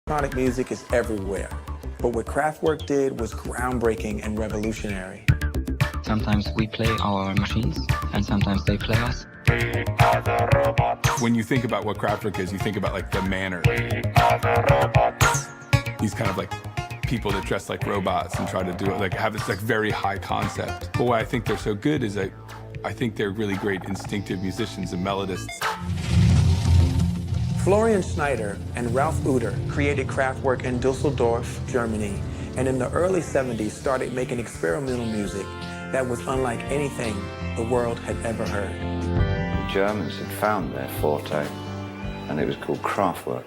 Electronic music is everywhere, but what Kraftwerk did was groundbreaking and revolutionary. Sometimes we play our machines, and sometimes they play us. When you think about what Kraftwerk is, you think about like the manner. These kind of like people that dress like robots and try to do it, like have this like very high concept. But why I think they're so good is I think they're really great instinctive musicians and melodists. Florian Schneider and Ralf Uter created Kraftwerk in Dusseldorf, Germany, and in the early 70s started making experimental music that was unlike anything the world had ever heard. The Germans had found their forte, and it was called Kraftwerk.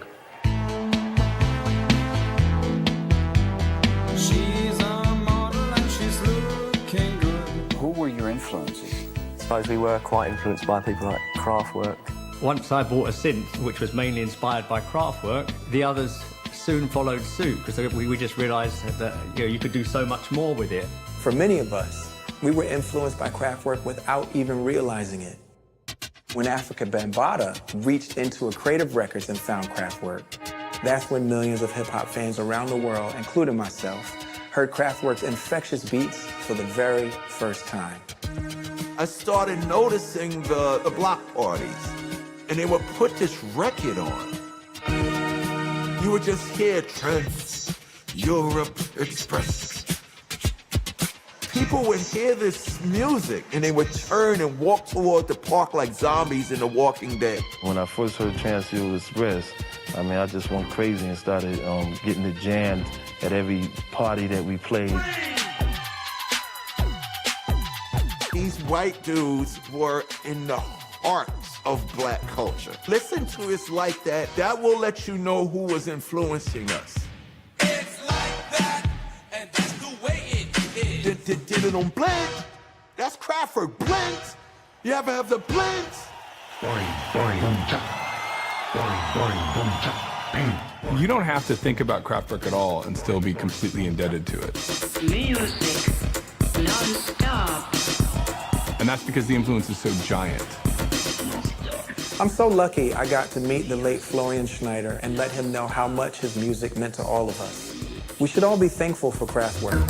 She's a model and she's looking good. Who were your influences? I suppose we were quite influenced by people like Kraftwerk. Once I bought a synth, which was mainly inspired by Kraftwerk, the others soon followed suit because we just realized that you could do so much more with it. For many of us, we were influenced by Kraftwerk without even realizing it. When Africa Bambaataa reached into a Creative Records and found Kraftwerk, that's when millions of hip-hop fans around the world, including myself, heard Kraftwerk's infectious beats for the very first time. I started noticing the block parties, and they would put this record on. You would just hear Trans Europe Express. People would hear this music, and they would turn and walk toward the park like zombies in The Walking Dead. When I first heard Trans Europe Express, I mean, I just went crazy and started getting it jammed at every party that we played. These white dudes were in the heart of black culture. Listen to It's Like That. That will let you know who was influencing us. It's like that, and that's the way it is. Did it on Blend? That's Kraftwerk. Blend? You ever have the Blend? You don't have to think about Kraftwerk at all and still be completely indebted to it. Music non-stop. And that's because the influence is so giant. I'm so lucky I got to meet the late Florian Schneider and let him know how much his music meant to all of us. We should all be thankful for Kraftwerk.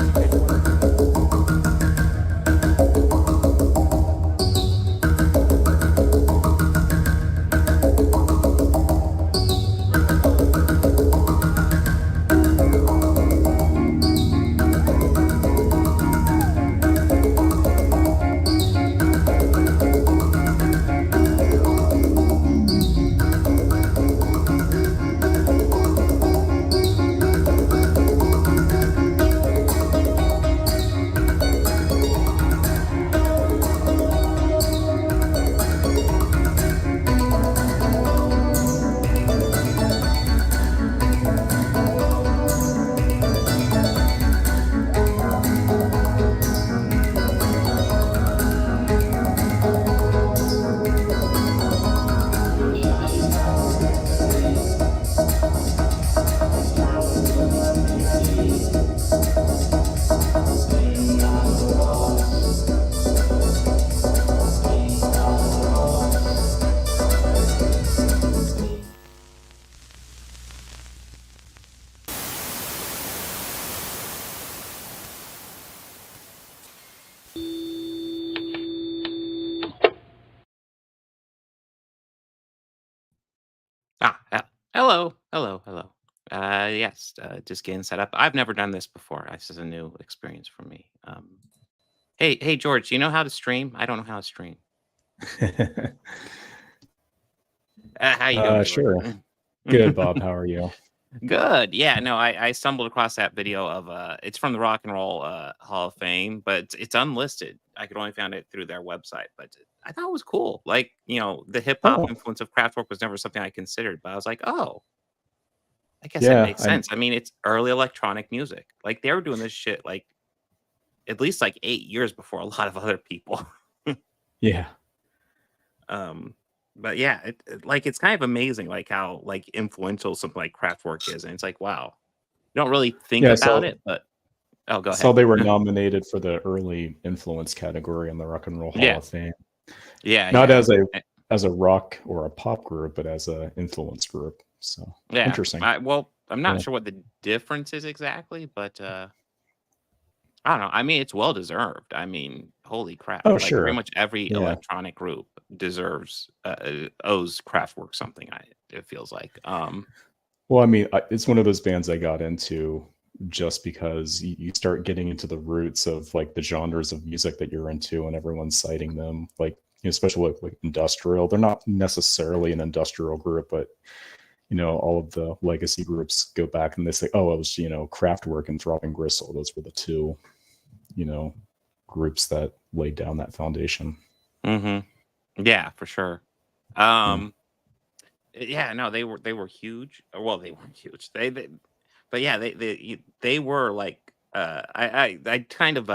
Hello. Yes, just getting set up. I've never done this before. This is a new experience for me. Hey, George, you know how to stream? I don't know how to stream. How you doing? Sure. Good, Bob. How are you? Good. Yeah, no, I stumbled across that video of it's from the Rock and Roll Hall of Fame, but it's unlisted. I could only find it through their website, but I thought it was cool. Like, the hip hop influence of Kraftwerk was never something I considered, but I was like, oh, I guess that makes sense. I mean, it's early electronic music. Like they were doing this shit like at least like 8 years before a lot of other people. Yeah. But yeah, it's kind of amazing, like how like influential something like Kraftwerk is, and it's like, wow, you don't really think about it, but go ahead. So they were nominated for the early influence category in the Rock and Roll Hall of Fame. Yeah, not as a rock or a pop group, but as a influence group. So interesting. Well, I'm not Yeah. sure what the difference is exactly, but I don't know. I mean, it's well deserved. I mean, holy crap! Oh, Like pretty sure. much every Yeah. electronic group deserves owes Kraftwerk something. It feels like. Well, I mean, it's one of those bands I got into just because you start getting into the roots of like the genres of music that you're into, and everyone's citing them, like especially like industrial. They're not necessarily an industrial group, but all of the legacy groups go back and they say, "Oh, it was Kraftwerk and Throbbing Gristle. Those were the two, groups that laid down that foundation." Mm-hmm. Yeah, for sure. Yeah, no, they were huge. Well, they weren't huge. But yeah, they were like I kind of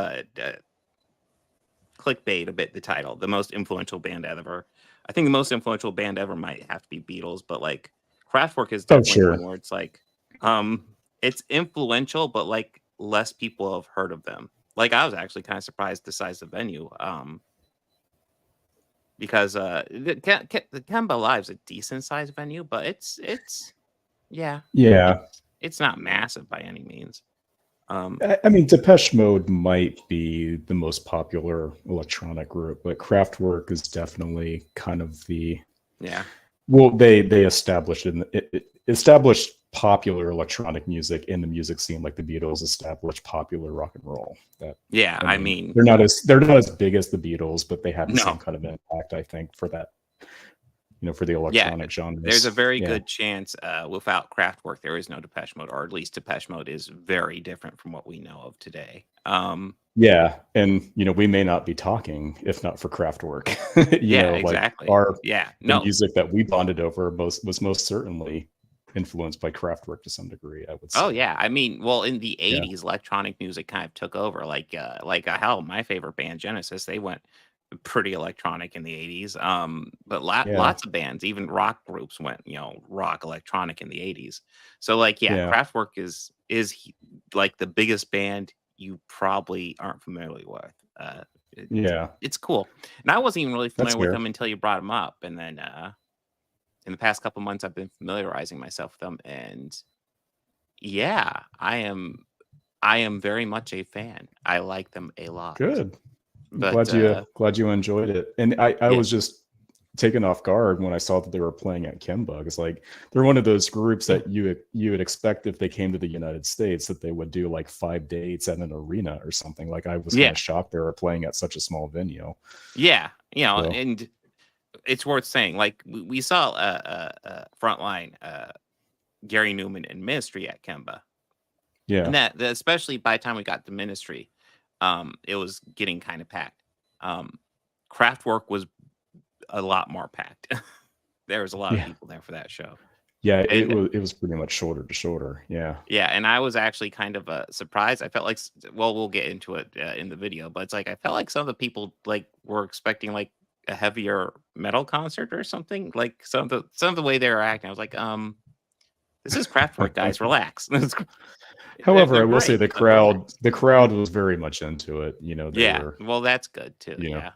clickbait a bit the title, the most influential band ever. I think the most influential band ever might have to be Beatles, but like Kraftwerk is Oh, definitely sure. one where it's like it's influential, but like less people have heard of them. Like I was actually kind of surprised the size of the venue. Because the Kemba Live's a decent sized venue, but it's yeah, Yeah. it's not massive by any means. I mean, Depeche Mode might be the most popular electronic group, but Kraftwerk is definitely kind of the Yeah. Well, they established established popular electronic music in the music scene, like the Beatles established popular rock and roll. Yeah, I mean, they're not as big as the Beatles, but they have the No. same kind of impact, I think, for that. For the electronic genres. There's a very Yeah. good chance without Kraftwerk there is no Depeche Mode, or at least Depeche Mode is very different from what we know of today. Yeah, and we may not be talking if not for Kraftwerk. Exactly. The music that we bonded over was most certainly influenced by Kraftwerk to some degree, I would say. Oh yeah, I mean, well, in the '80s, electronic music kind of took over. Like hell, my favorite band, Genesis, they went pretty electronic in the '80s. But lots of bands, even rock groups, went rock electronic in the '80s. So like, Yeah. Kraftwerk is like the biggest band you probably aren't familiar with. It's cool. And I wasn't even really familiar with fair. them until you brought them up, and then in the past couple months, I've been familiarizing myself with them, and yeah, I am very much a fan. I like them a lot. Good. But, glad you enjoyed it. And I Yeah. was just taken off guard when I saw that they were playing at Kemba. It's like they're one of those groups that you would expect if they came to the United States that they would do like 5 dates at an arena or something. Like I was kind of shocked they were playing at such a small venue. Yeah, So- and it's worth saying, like we saw frontline Gary Newman and Ministry at Kemba, Yeah. and that especially by the time we got to Ministry, it was getting kind of packed. Kraftwerk was a lot more packed. There was a lot of people there for that show. Yeah, it And- was pretty much shoulder to shoulder. Yeah. Yeah, and I was actually kind of surprised. I felt like, well, we'll get into it in the video, but it's like I felt like some of the people like were expecting like a heavier metal concert or something. Like some of the way they were acting, I was like, this is Kraftwerk, guys, relax. However, They're I will say great, the but the crowd was very much into it. They yeah, were, well, that's good too. Yeah.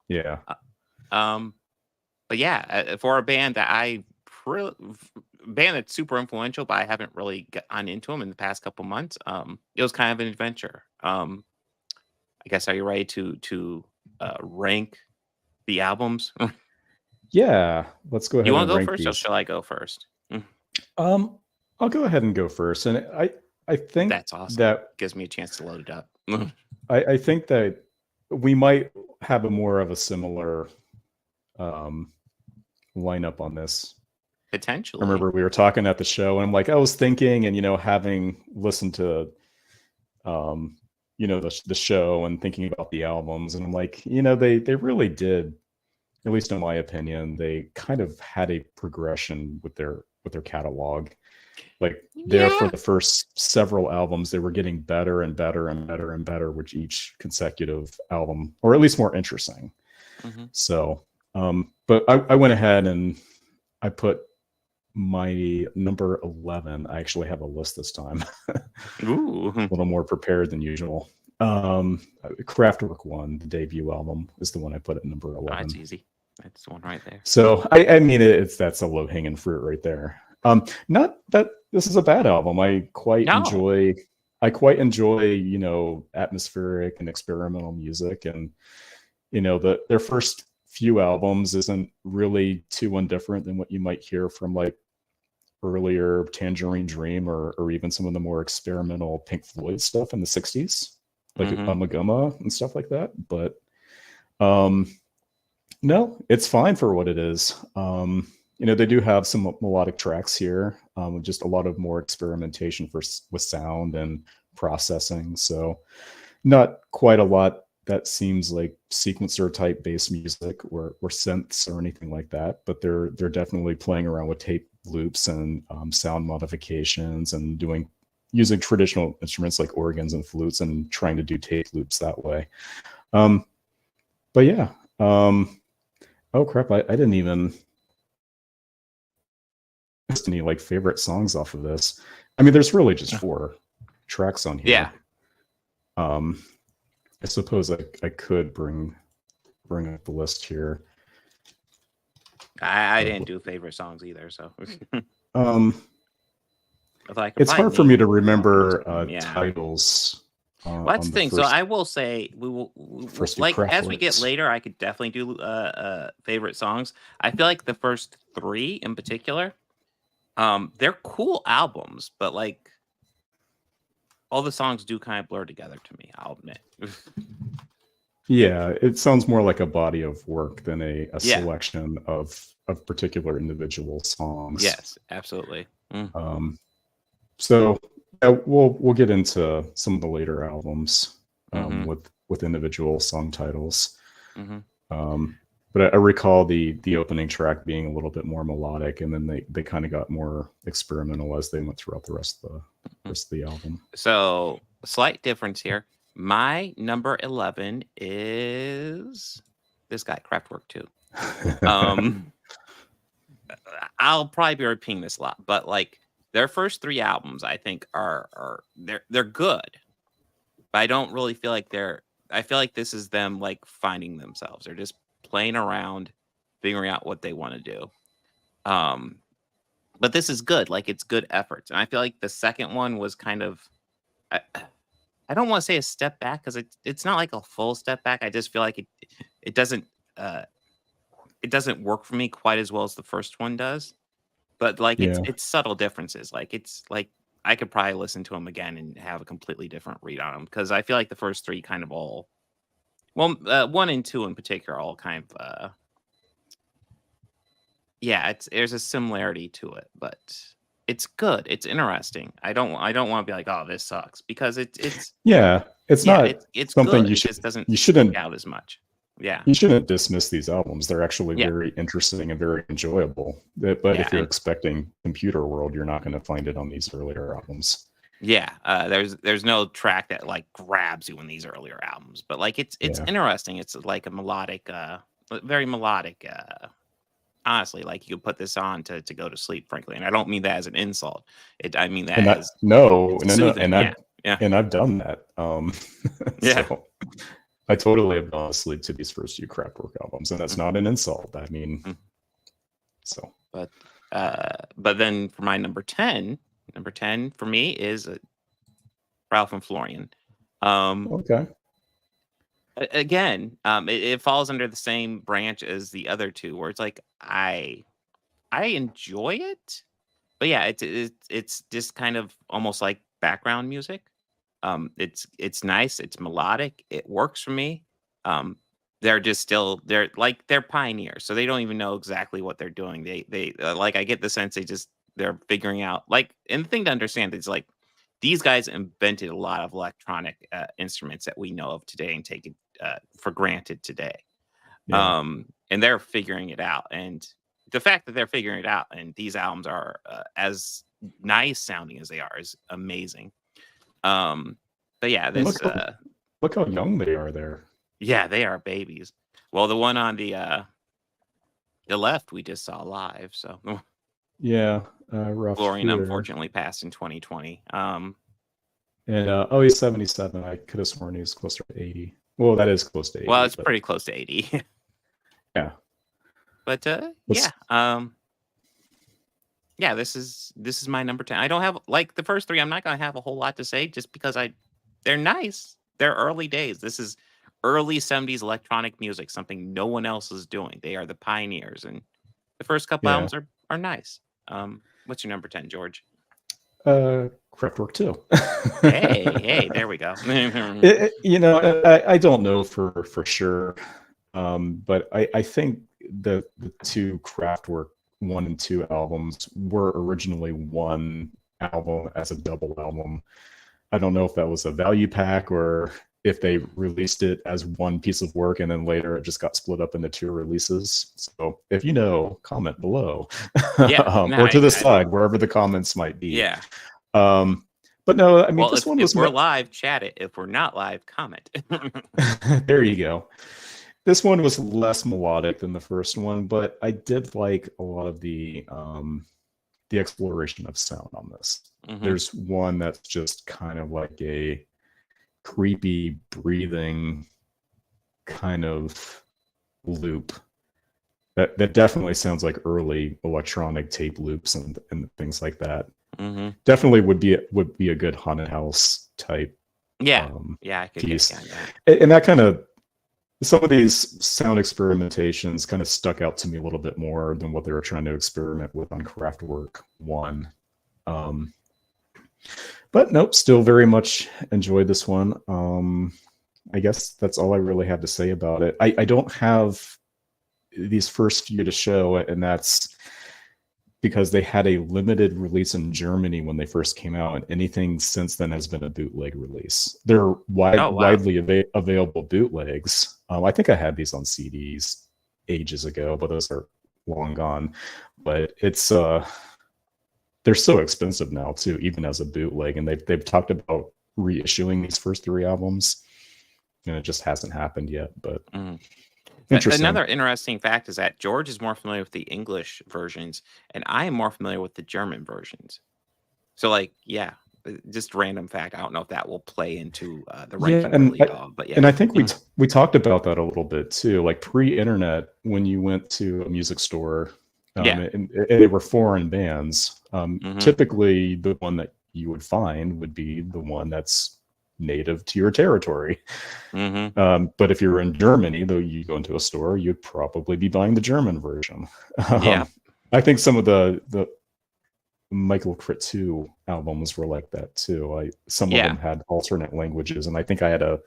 Yeah. yeah. But yeah, for a band that band that's super influential, but I haven't really gotten into them in the past couple months. It was kind of an adventure. I guess, are you ready to rank the albums? Yeah. Let's go ahead. You want and to go rank first, or these. shall I go first? I'll go ahead and go first. And I think That's awesome. that Gives me a chance to load it up. I think that we might have a more of a similar lineup on this. Potentially. I remember we were talking at the show, and I'm like, I was thinking, and having listened to the show and thinking about the albums, and I'm like, they really did, at least in my opinion, they kind of had a progression with their catalog. Like there for the first several albums, they were getting better and better and better and better with each consecutive album, or at least more interesting. Mhm. So, but I went ahead and I put my number 11. I actually have a list this time. Ooh. A little more prepared than usual. Kraftwerk 1, the debut album, is the one I put at number 11. That's easy. That's the one right there. So I mean, that's a low hanging fruit right there. Not that this is a bad album. I quite No. enjoy, you know, atmospheric and experimental music, and you know, their first few albums isn't really too indifferent than what you might hear from like earlier Tangerine Dream or even some of the more experimental Pink Floyd stuff in the 60s, like Amagama and stuff like that. But no, it's fine for what it is. You know, they do have some melodic tracks here, just a lot of more experimentation with sound and processing. So not quite a lot that seems like sequencer type bass music or synths or anything like that, but they're definitely playing around with tape loops and sound modifications and using traditional instruments like organs and flutes and trying to do tape loops that way. But yeah, oh crap, I didn't even list any like favorite songs off of this. I mean, there's really just 4 tracks on here. Yeah. I suppose I could bring up the list here. I didn't do favorite songs either, so. It's hard for me to remember Yeah. titles. Well, that's the thing. So I will say we will First few like as we get Kraftwerks. later, I could definitely do favorite songs. I feel like the first 3 in particular, they're cool albums, but like all the songs do kind of blur together to me, I'll admit. Yeah, it sounds more like a body of work than a Yeah. selection of particular individual songs. Yes, absolutely. So we'll get into some of the later albums with individual song titles. But I recall the opening track being a little bit more melodic, and then they kind of got more experimental as they went throughout the rest of the album. So, slight difference here. My number 11 is this guy, Kraftwerk 2. I'll probably be repeating this a lot, but like their first 3 albums, I think are they're good, but I don't really feel like I feel like this is them like finding themselves. They're just playing around, figuring out what they want to do. But this is good. Like it's good efforts. And I feel like the second one was kind of, I don't want to say a step back because it's not like a full step back. I just feel like it doesn't work for me quite as well as the first one does. But like it's subtle differences. Like it's like I could probably listen to them again and have a completely different read on them because I feel like the first 3 kind of all, well, 1 and 2 in particular, all kind of there's a similarity to it, but it's good. It's interesting. I don't want to be like, oh, this sucks, because it's it's it's something good. you It just doesn't shouldn't stick out as much. Yeah, you shouldn't dismiss these albums. They're actually very interesting and very enjoyable. But if you're expecting Computer World, you're not going to find it on these earlier albums. Yeah, there's no track that like grabs you in these earlier albums, but like it's interesting. It's like a melodic, very melodic. Honestly, like you could put this on to go to sleep, frankly, and I don't mean that as an insult. I mean that as no, soothing. and I've done that. Yeah. So I totally have gone to sleep to these first 2 Kraftwerk albums, and that's not an insult. I mean, so. But then for my number 10 for me is Ralph and Florian. Okay. Again, it falls under the same branch as the other 2, where it's like I enjoy it, but yeah, it's just kind of almost like background music. It's nice, it's melodic, it works for me. They're pioneers, so they don't even know exactly what they're doing. They like I get the sense they're figuring out, like, and the thing to understand is like these guys invented a lot of electronic instruments that we know of today and take it for granted today. And they're figuring it out, and the fact that they're figuring it out and these albums are as nice sounding as they are is amazing. But yeah, this look how young they are there. Yeah, they are babies. Well, the one on the left we just saw live, so yeah, rough. Florian unfortunately passed in 2020. And he's 77. I could have sworn he was closer to 80. Well, that is close to 80. Well, it's pretty close to 80. Yeah. But yeah, this is my number 10. I don't have like the first three. I'm not gonna have a whole lot to say just because they're nice. They're early days. This is early 70s electronic music, something no one else is doing. They are the pioneers, and the first couple Yeah. albums are nice. What's your number 10, George? Kraftwerk too. Hey, there we go. I don't know for sure, but I think the two Kraftwerk 1 and 2 albums were originally one album as a double album. I don't know if that was a value pack or if they released it as one piece of work and then later it just got split up into 2 releases. So if you know, comment below. Yeah, or to the side, wherever the comments might be. Yeah. But no, I mean, Well, this one if was we're live, chat it. If we're not live, comment. There you go. This one was less melodic than the first one, but I did like a lot of the exploration of sound on this. There's one that's just kind of like a creepy breathing kind of loop that definitely sounds like early electronic tape loops and things like that. Definitely would be a good haunted house type. Yeah, I could piece. get that. And that kind of, some of these sound experimentations kind of stuck out to me a little bit more than what they were trying to experiment with on Kraftwerk 1. But nope, still very much enjoyed this one. I guess that's all I really have to say about it. I don't have these first few to show, and that's because they had a limited release in Germany when they first came out, and anything since then has been a bootleg release. They're widely available bootlegs. I think I had these on CDs ages ago, but those are long gone. But it's they're so expensive now too, even as a bootleg, and they've talked about reissuing these first 3 albums, and it just hasn't happened yet. But interesting. Another interesting fact is that George is more familiar with the English versions, and I am more familiar with the German versions. So, like, yeah, just random fact. I don't know if that will play into the ranking really at all, but yeah. And I think we talked about that a little bit too. Like pre-internet, when you went to a music store, and they were foreign bands. Typically, the one that you would find would be the one that's native to your territory. But if you're in Germany, though, you go into a store, you'd probably be buying the German version. I think some of the Michael Crit 2 albums were like that too. Some of them had alternate languages, and I think I had a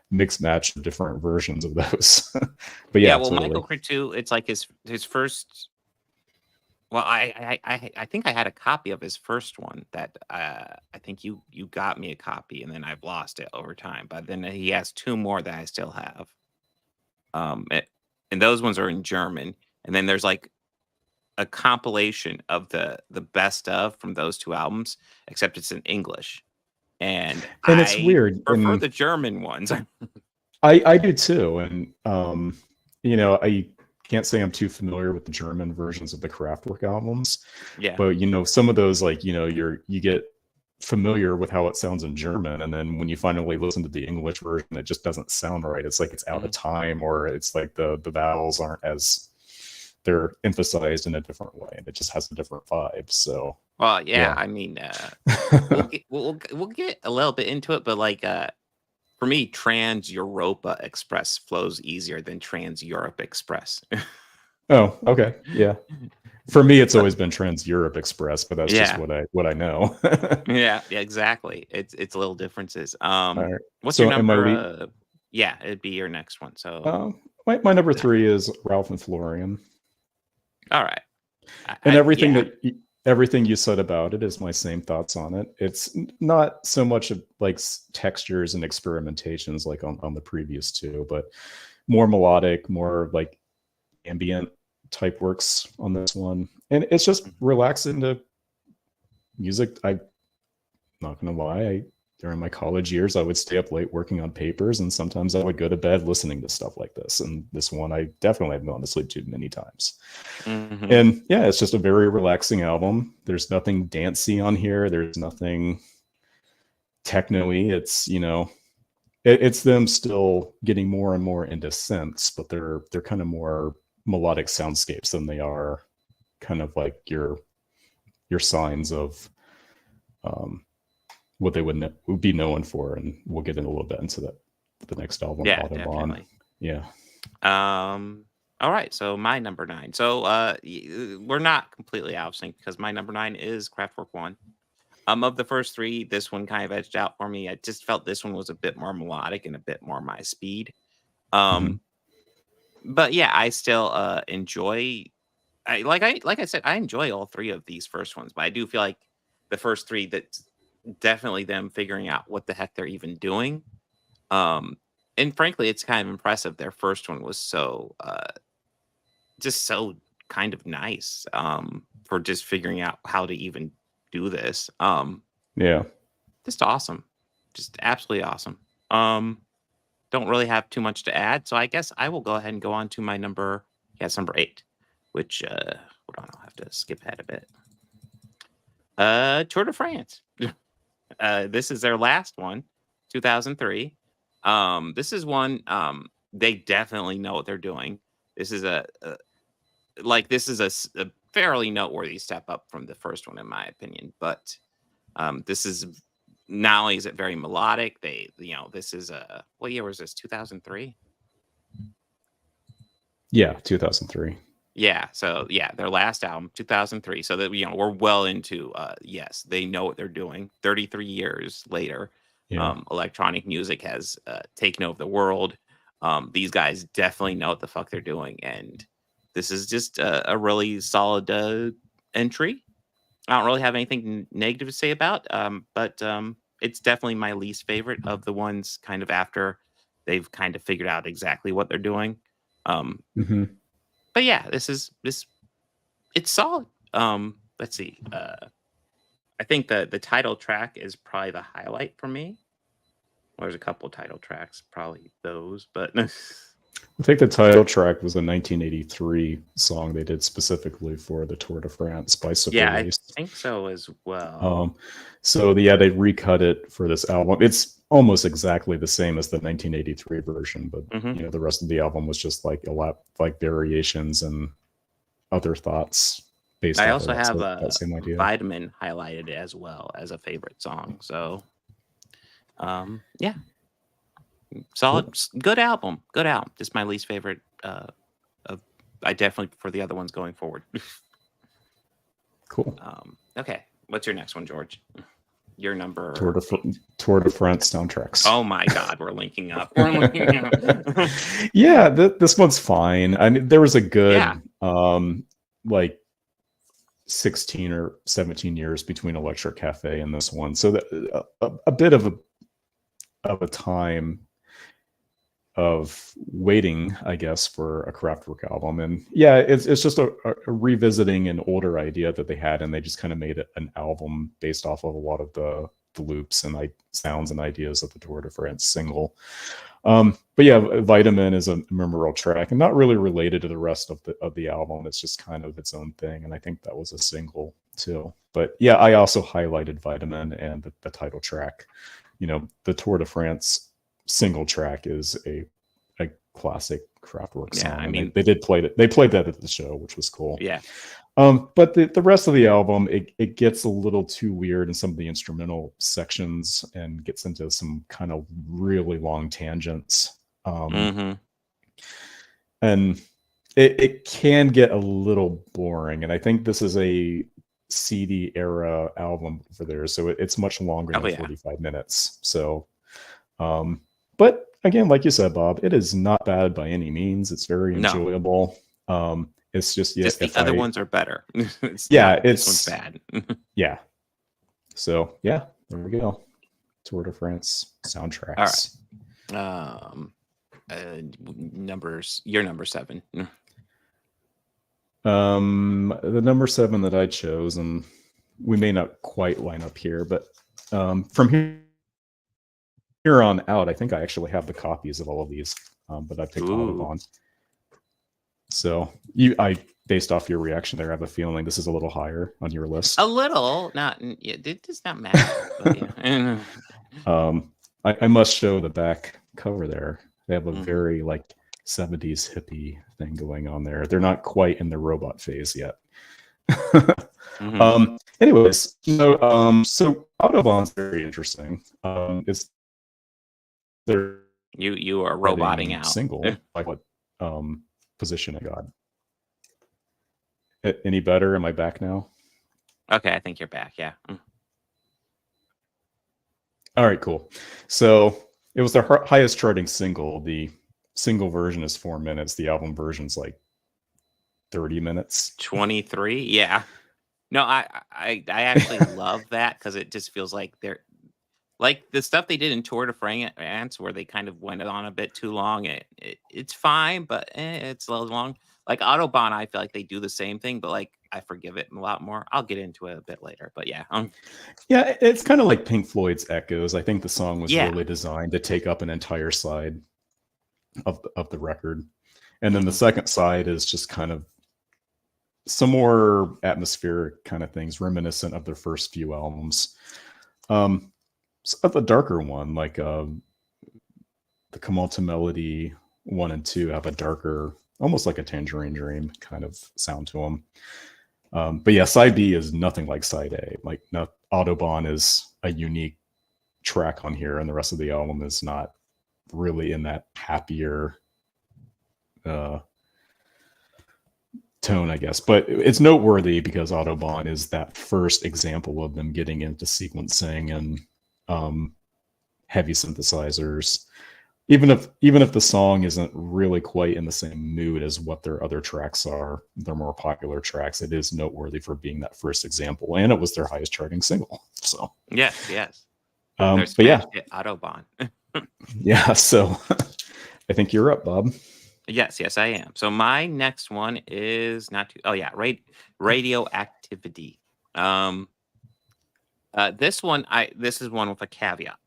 mixed match of different versions of those. But yeah, well, totally. Michael Crit 2, it's like his first. Well, I think I had a copy of his first one that I think you got me a copy, and then I've lost it over time. But then he has 2 more that I still have. And those ones are in German. And then there's like a compilation of the best of from those 2 albums, except it's in English. And it's weird. I prefer the German ones. I do too. And I can't say I'm too familiar with the German versions of the Kraftwerk albums. Yeah. But some of those, like, you get familiar with how it sounds in German, and then when you finally listen to the English version, it just doesn't sound right. It's like it's out of time, or it's like the vowels aren't as, they're emphasized in a different way, and it just has a different vibe. So well, yeah. I mean, we'll get a little bit into it, but like for me, Trans Europa Express flows easier than Trans Europe Express. Oh, okay, yeah. For me, it's always been Trans Europe Express, but that's just what I know. yeah, exactly. It's little differences. Right. What's So your am I number? Yeah, it'd be your next one. So my number 3 is Ralph and Florian. All right. And everything you said about it is my same thoughts on it. It's not so much of like textures and experimentations like on the previous 2, but more melodic, more like ambient type works on this one. And it's just relaxing to music. I'm not gonna lie, during my college years, I would stay up late working on papers, and sometimes I would go to bed listening to stuff like this. And this one I definitely have gone to sleep to many times. And yeah, it's just a very relaxing album. There's nothing dancey on here. There's nothing techno-y. It's, it's them still getting more and more into synths, but they're kind of more melodic soundscapes than they are kind of like your your signs of what they would be known for, and we'll get in a little bit into that the next album, Yeah, Audubon. definitely. Yeah. All right, so my number 9. So we're not completely out of sync because my number 9 is Kraftwerk 1. Of the first 3, this one kind of edged out for me. I just felt this one was a bit more melodic and a bit more my speed. But yeah, I still enjoy. Like I said, I enjoy all 3 of these first ones, but I do feel like the first 3, that's definitely them figuring out what the heck they're even doing. And frankly, it's kind of impressive. Their first one was so just so kind of nice for just figuring out how to even do this. Yeah. Just awesome. Just absolutely awesome. Don't really have too much to add, so I guess I will go ahead and go on to my number 8, which hold on, I'll have to skip ahead a bit. Tour de France. This is their last one, 2003. This is one they definitely know what they're doing. This is a fairly noteworthy step up from the first one, in my opinion. But this is not only is it very melodic, this is what year was this? 2003. Yeah, 2003. Yeah, so yeah, their last album, 2003. So that we're well into yes, they know what they're doing. 33 years later, electronic music has taken over the world. These guys definitely know what the fuck they're doing, and this is just a really solid entry. I don't really have anything negative to say about, but it's definitely my least favorite of the ones kind of after they've kind of figured out exactly what they're doing. But yeah, it's solid. Let's see. I think the title track is probably the highlight for me. Well, there's a couple title tracks, probably those, but I think the title track was a 1983 song they did specifically for the Tour de France by Super yeah, Race. I think so as well. So they recut it for this album. It's almost exactly the same as the 1983 version, but the rest of the album was just like a lot like variations and other thoughts based I off also of have that same idea. Vitamin highlighted as well as a favorite song. So yeah. Solid, good album. Just my least favorite. I definitely prefer the other ones going forward. Cool. Okay, what's your next one, George? Your number. Tour de France soundtracks. Oh my God, we're linking up. Yeah, this one's fine. I mean, there was a good like 16 or 17 years between Electric Cafe and this one, so that a bit of a time of waiting, I guess, for a Kraftwerk album. And yeah, it's just a revisiting an older idea that they had, and they just kind of made it an album based off of a lot of the loops and sounds and ideas of the Tour de France single. But yeah, Vitamin is a memorable track and not really related to the rest of the album. It's just kind of its own thing, and I think that was a single too. But yeah, I also highlighted Vitamin and the title track. The Tour de France single track is a classic Kraftwerk song. I mean, they played that at the show, which was cool. Yeah. But the rest of the album, it gets a little too weird in some of the instrumental sections and gets into some kind of really long tangents. And it can get a little boring. And I think this is a CD era album for theirs, so it's much longer than 45 minutes. So but again, like you said, Bob, it is not bad by any means. It's very enjoyable. It's just the other ones are better. This one's bad. Yeah. So yeah, there we go. Tour de France soundtracks. All right. Numbers. Your number 7. The number 7 that I chose, and we may not quite line up here, but from here on out, I think I actually have the copies of all of these, but I picked Audubon. So based off your reaction there, I have a feeling this is a little higher on your list. A little, it does not matter. But yeah. I must show the back cover there. They have a very 70s hippie thing going on there. They're not quite in the robot phase yet. Anyways, so Autobahn's very interesting. It's their You are roboting out. single, like what position it got. Any better? Am I back now? Okay, I think you're back. Yeah. All right, cool. So it was their highest charting single. The single version is 4 minutes. The album version's like 30 minutes. 23. Yeah. No, I actually love that because it just feels like they're like the stuff they did in Tour de France, where they kind of went on a bit too long. It's fine, but it's a little long. Like Autobahn, I feel like they do the same thing, but like I forgive it a lot more. I'll get into it a bit later, but yeah. Yeah, it's kind of like Pink Floyd's Echoes. I think the song was Yeah. really designed to take up an entire side of the record. And then the second side is just kind of some more atmospheric kind of things, reminiscent of their first few albums. So the darker one, like the Come On to Melody 1 and 2, have a darker, almost like a Tangerine Dream kind of sound to them. But yeah, side B is nothing like side A. Like Autobahn is a unique track on here, and the rest of the album is not really in that happier tone, I guess. But it's noteworthy because Autobahn is that first example of them getting into sequencing and heavy synthesizers. Even if the song isn't really quite in the same mood as what their other tracks are, their more popular tracks, it is noteworthy for being that first example, and it was their highest charting single. So yes. but yeah, Autobahn. yeah. So I think you're up, Bob. Yes, I am. So my next one is not too. Oh yeah, Radioactivity. This is one with a caveat.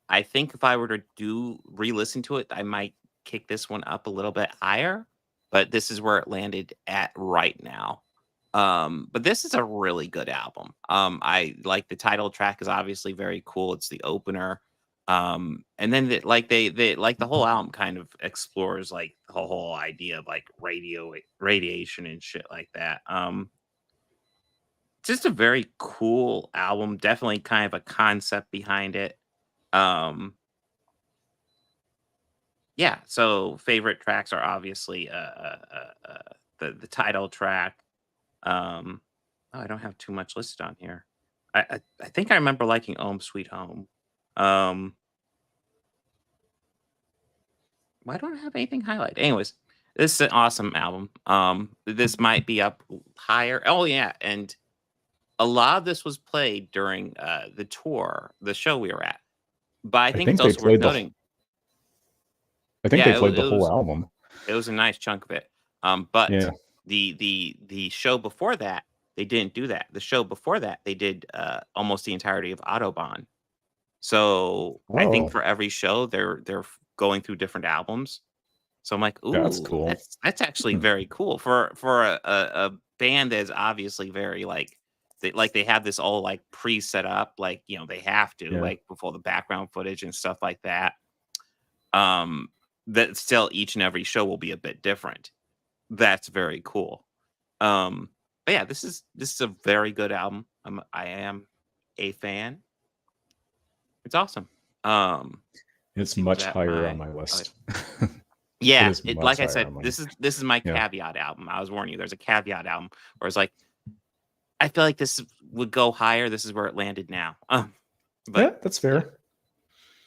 I think if I were to re-listen to it, I might kick this one up a little bit higher, but this is where it landed at right now. But this is a really good album. I like the title track is obviously very cool. It's the opener. And then they like the whole album kind of explores like the whole idea of like radiation and shit like that. Just a very cool album. Definitely kind of a concept behind it. Yeah, so favorite tracks are obviously the title track. Oh, I don't have too much listed on here. I think I remember liking Home Sweet Home. Why don't I have anything highlighted? Anyways, this is an awesome album. This might be up higher. Oh yeah, and a lot of this was played during the tour, the show we were at. But I think it's they also worth played noting. I think Yeah, they played the it whole was album. it was a nice chunk of it. But Yeah. the show before that, they didn't do that. The show before that, they did almost the entirety of Autobahn. So I think Oh, for every show, they're going through different albums. So I'm like, that's ooh, cool. that's actually Hmm. very cool for a band that is obviously very like they have this all like pre-set up, like they have to Yeah. like before the background footage and stuff like that. That still each and every show will be a bit different. That's very cool. But yeah, this is a very good album. I am a fan. It's awesome. It's See, was much that higher on my my list. yeah, is it much like I higher said, on my this is my Yeah. caveat album. I was warning you, there's a caveat album where it's like I feel like this would go higher. This is where it landed now. Yeah, But that's fair.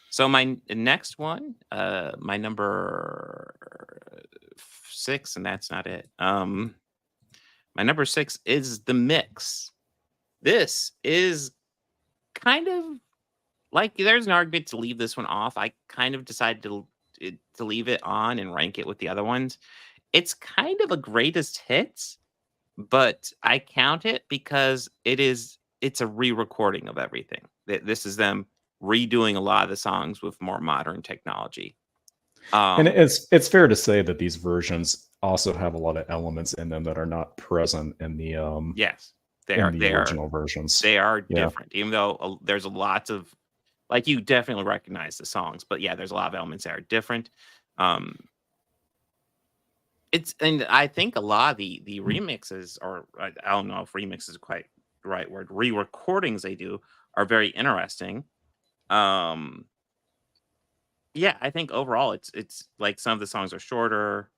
so my next one, my number 6, and that's not it. My number 6 is The Mix. This is kind of like there's an argument to leave this one off. I kind of decided to leave it on and rank it with the other ones. It's kind of a greatest hits, but I count it because it's a re-recording of everything. This is them redoing a lot of the songs with more modern technology. And it's fair to say that these versions also have a lot of elements in them that are not present in the yes, they original versions. They are Yeah. different, even though there's a lots of like you definitely recognize the songs, but yeah, there's a lot of elements that are different. And I think a lot of the remixes, or I don't know if remix is quite the right word, re-recordings they do are very interesting. Um, yeah, I think overall it's like some of the songs are shorter.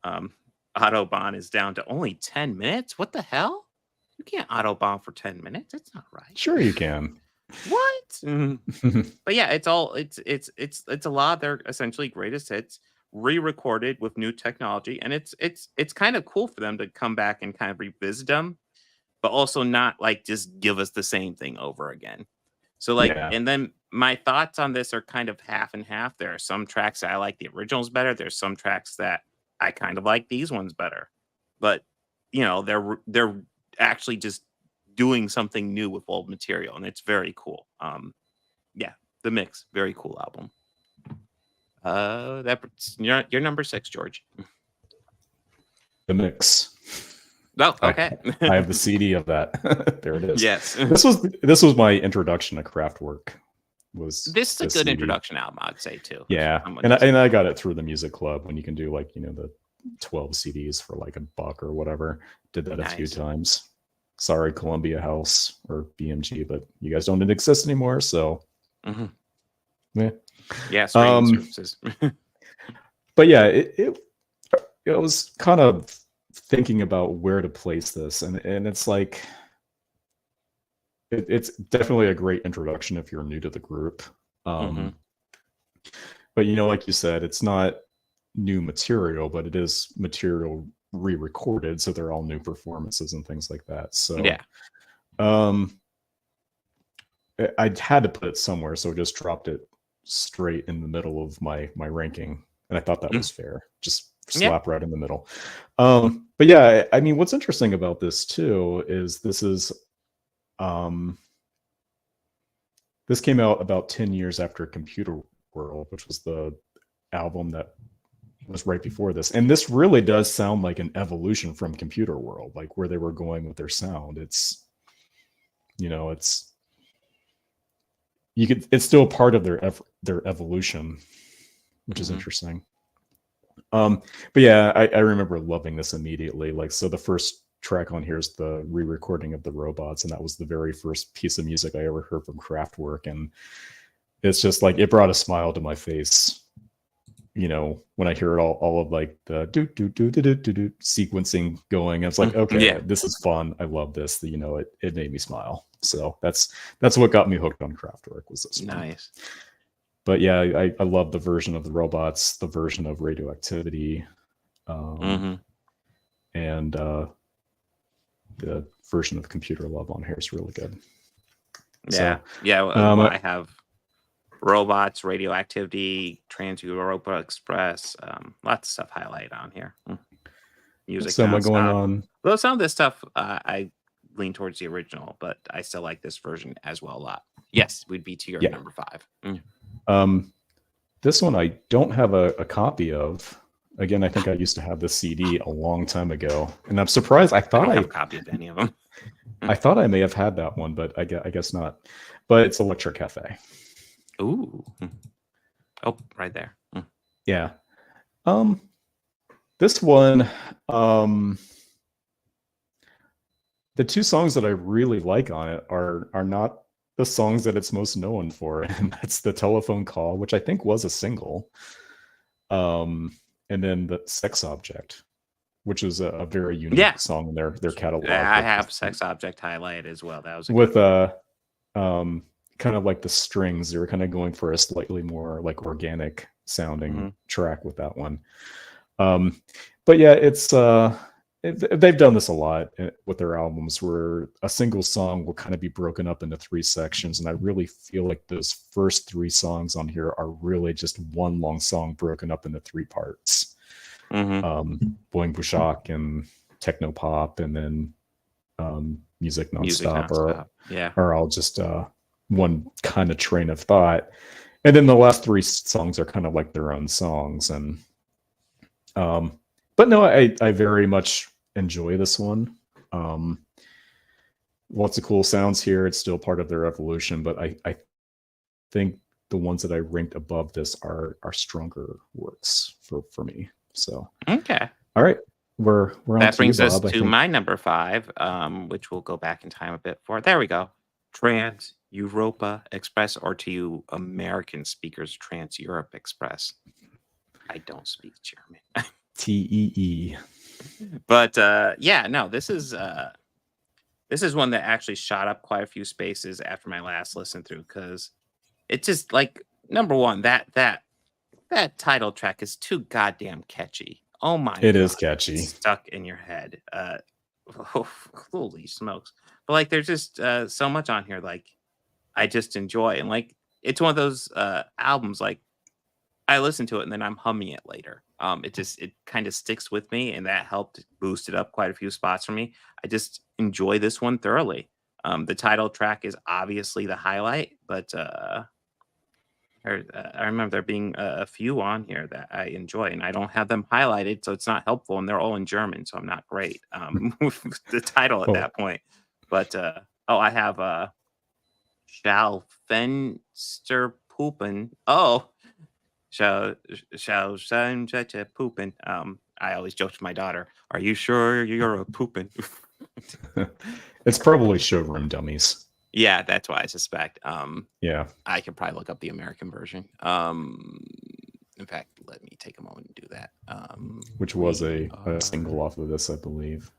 Um, Autobahn is down to only 10 minutes. What the hell? You can't Autobahn for 10 minutes. That's not right. Sure, you can. What? But yeah, it's a lot of their essentially greatest hits re-recorded with new technology, and it's kind of cool for them to come back and kind of revisit them, but also not like just give us the same thing over again. So like, Yeah. and then my thoughts on this are kind of half and half. There are some tracks that I like the originals better. There's some tracks that I kind of like these ones better. But you know, they're actually just doing something new with old material, and it's very cool. Yeah, the mix, very cool album. That's your number 6, George. The Mix. Oh, okay. I have the CD of that. There it is. Yes. This was my introduction to Kraftwerk. This is a good CD. introduction album, I'd say too. Yeah, and I got it through the music club when you can do like, you know, the 12 CDs for like $1 or whatever. Did that a few times. Sorry, Columbia House or BMG, but you guys don't exist anymore, so yeah, streaming services. But yeah, it was kind of thinking about where to place this, and it's like it's definitely a great introduction if you're new to the group. But you know, like you said, it's not new material, but it is material re-recorded, so they're all new performances and things like that. So yeah, I had to put it somewhere, so I just dropped it straight in the middle of my ranking, and I thought that was fair. Just slap right in the middle. But yeah, I mean, what's interesting about this too is this came out about 10 years after Computer World, which was the album that was right before this, and this really does sound like an evolution from Computer World, like where they were going with their sound. It's, you know, it's still part of their evolution, which is interesting. But yeah, I remember loving this immediately. Like, so the first track on here is the re-recording of the Robots, and that was the very first piece of music I ever heard from Kraftwerk, and it's just like it brought a smile to my face, you know, when I hear it all of like the do sequencing going. It's like, okay, this is fun. I love this. You know, it made me smile. So that's what got me hooked on Kraftwerk, was this one. Nice. But yeah, I love the version of the Robots, the version of Radioactivity, and the version of Computer Love on here is really good. Yeah, so, I have Robots, Radioactivity, Trans Europa Express, lots of stuff highlighted on here. Music. So am I going on? Though some of this stuff I lean towards the original, but I still like this version as well a lot. Yes, we'd be to your number 5. This one I don't have a copy of. Again, I think I used to have the CD a long time ago, and I'm surprised. I thought I don't have a copy of any of them. I thought I may have had that one, but I guess not. But it's Electric Cafe. Ooh. Oh, right there. Yeah. This one, the two songs that I really like on it are not the songs that it's most known for, and that's The Telephone Call, which I think was a single, and then the Sex Object, which is a very unique song in their catalog. I have Sex Object highlighted as well. That was with kind of like the strings. They were kind of going for a slightly more like organic sounding track with that one. But yeah, it's they've done this a lot with their albums, where a single song will kind of be broken up into 3 sections, and I really feel like those first 3 songs on here are really just one long song broken up into 3 parts. Boing Bushak and Techno Pop, and then Music Nonstop, are all just one kind of train of thought, and then the last 3 songs are kind of like their own songs. And but no, I very much enjoy this one. Lots of cool sounds here. It's still part of their evolution, but I think the ones that I ranked above this are stronger works for me. So okay, all right, We're on That to you, brings us Bob, I to think. my number 5, which we'll go back in time a bit for. There we go. Trans Europa Express, or to you American speakers, Trans Europe Express. I don't speak German. TEE. But yeah, no, this is one that actually shot up quite a few spaces after my last listen through, because it just, like, number one, that title track is too goddamn catchy. Oh my It god, is catchy. it's stuck in your head. Holy smokes. But like, there's just so much on here like I just enjoy, and like it's one of those albums like I listen to it and then I'm humming it later. It kind of sticks with me, and that helped boost it up quite a few spots for me. I just enjoy this one thoroughly. The title track is obviously the highlight, but I remember there being a few on here that I enjoy, and I don't have them highlighted, so it's not helpful, and they're all in German, so I'm not great with the title at Oh. that point. But I have Schaufenster Pupen. Oh, Schaufenster Pupen. I always joke to my daughter, "Are you sure you're a poopin'?" It's probably showroom dummies. Yeah, that's what I suspect. Yeah. I could probably look up the American version. In fact, let me take a moment and do that. Which was a single off of this, I believe.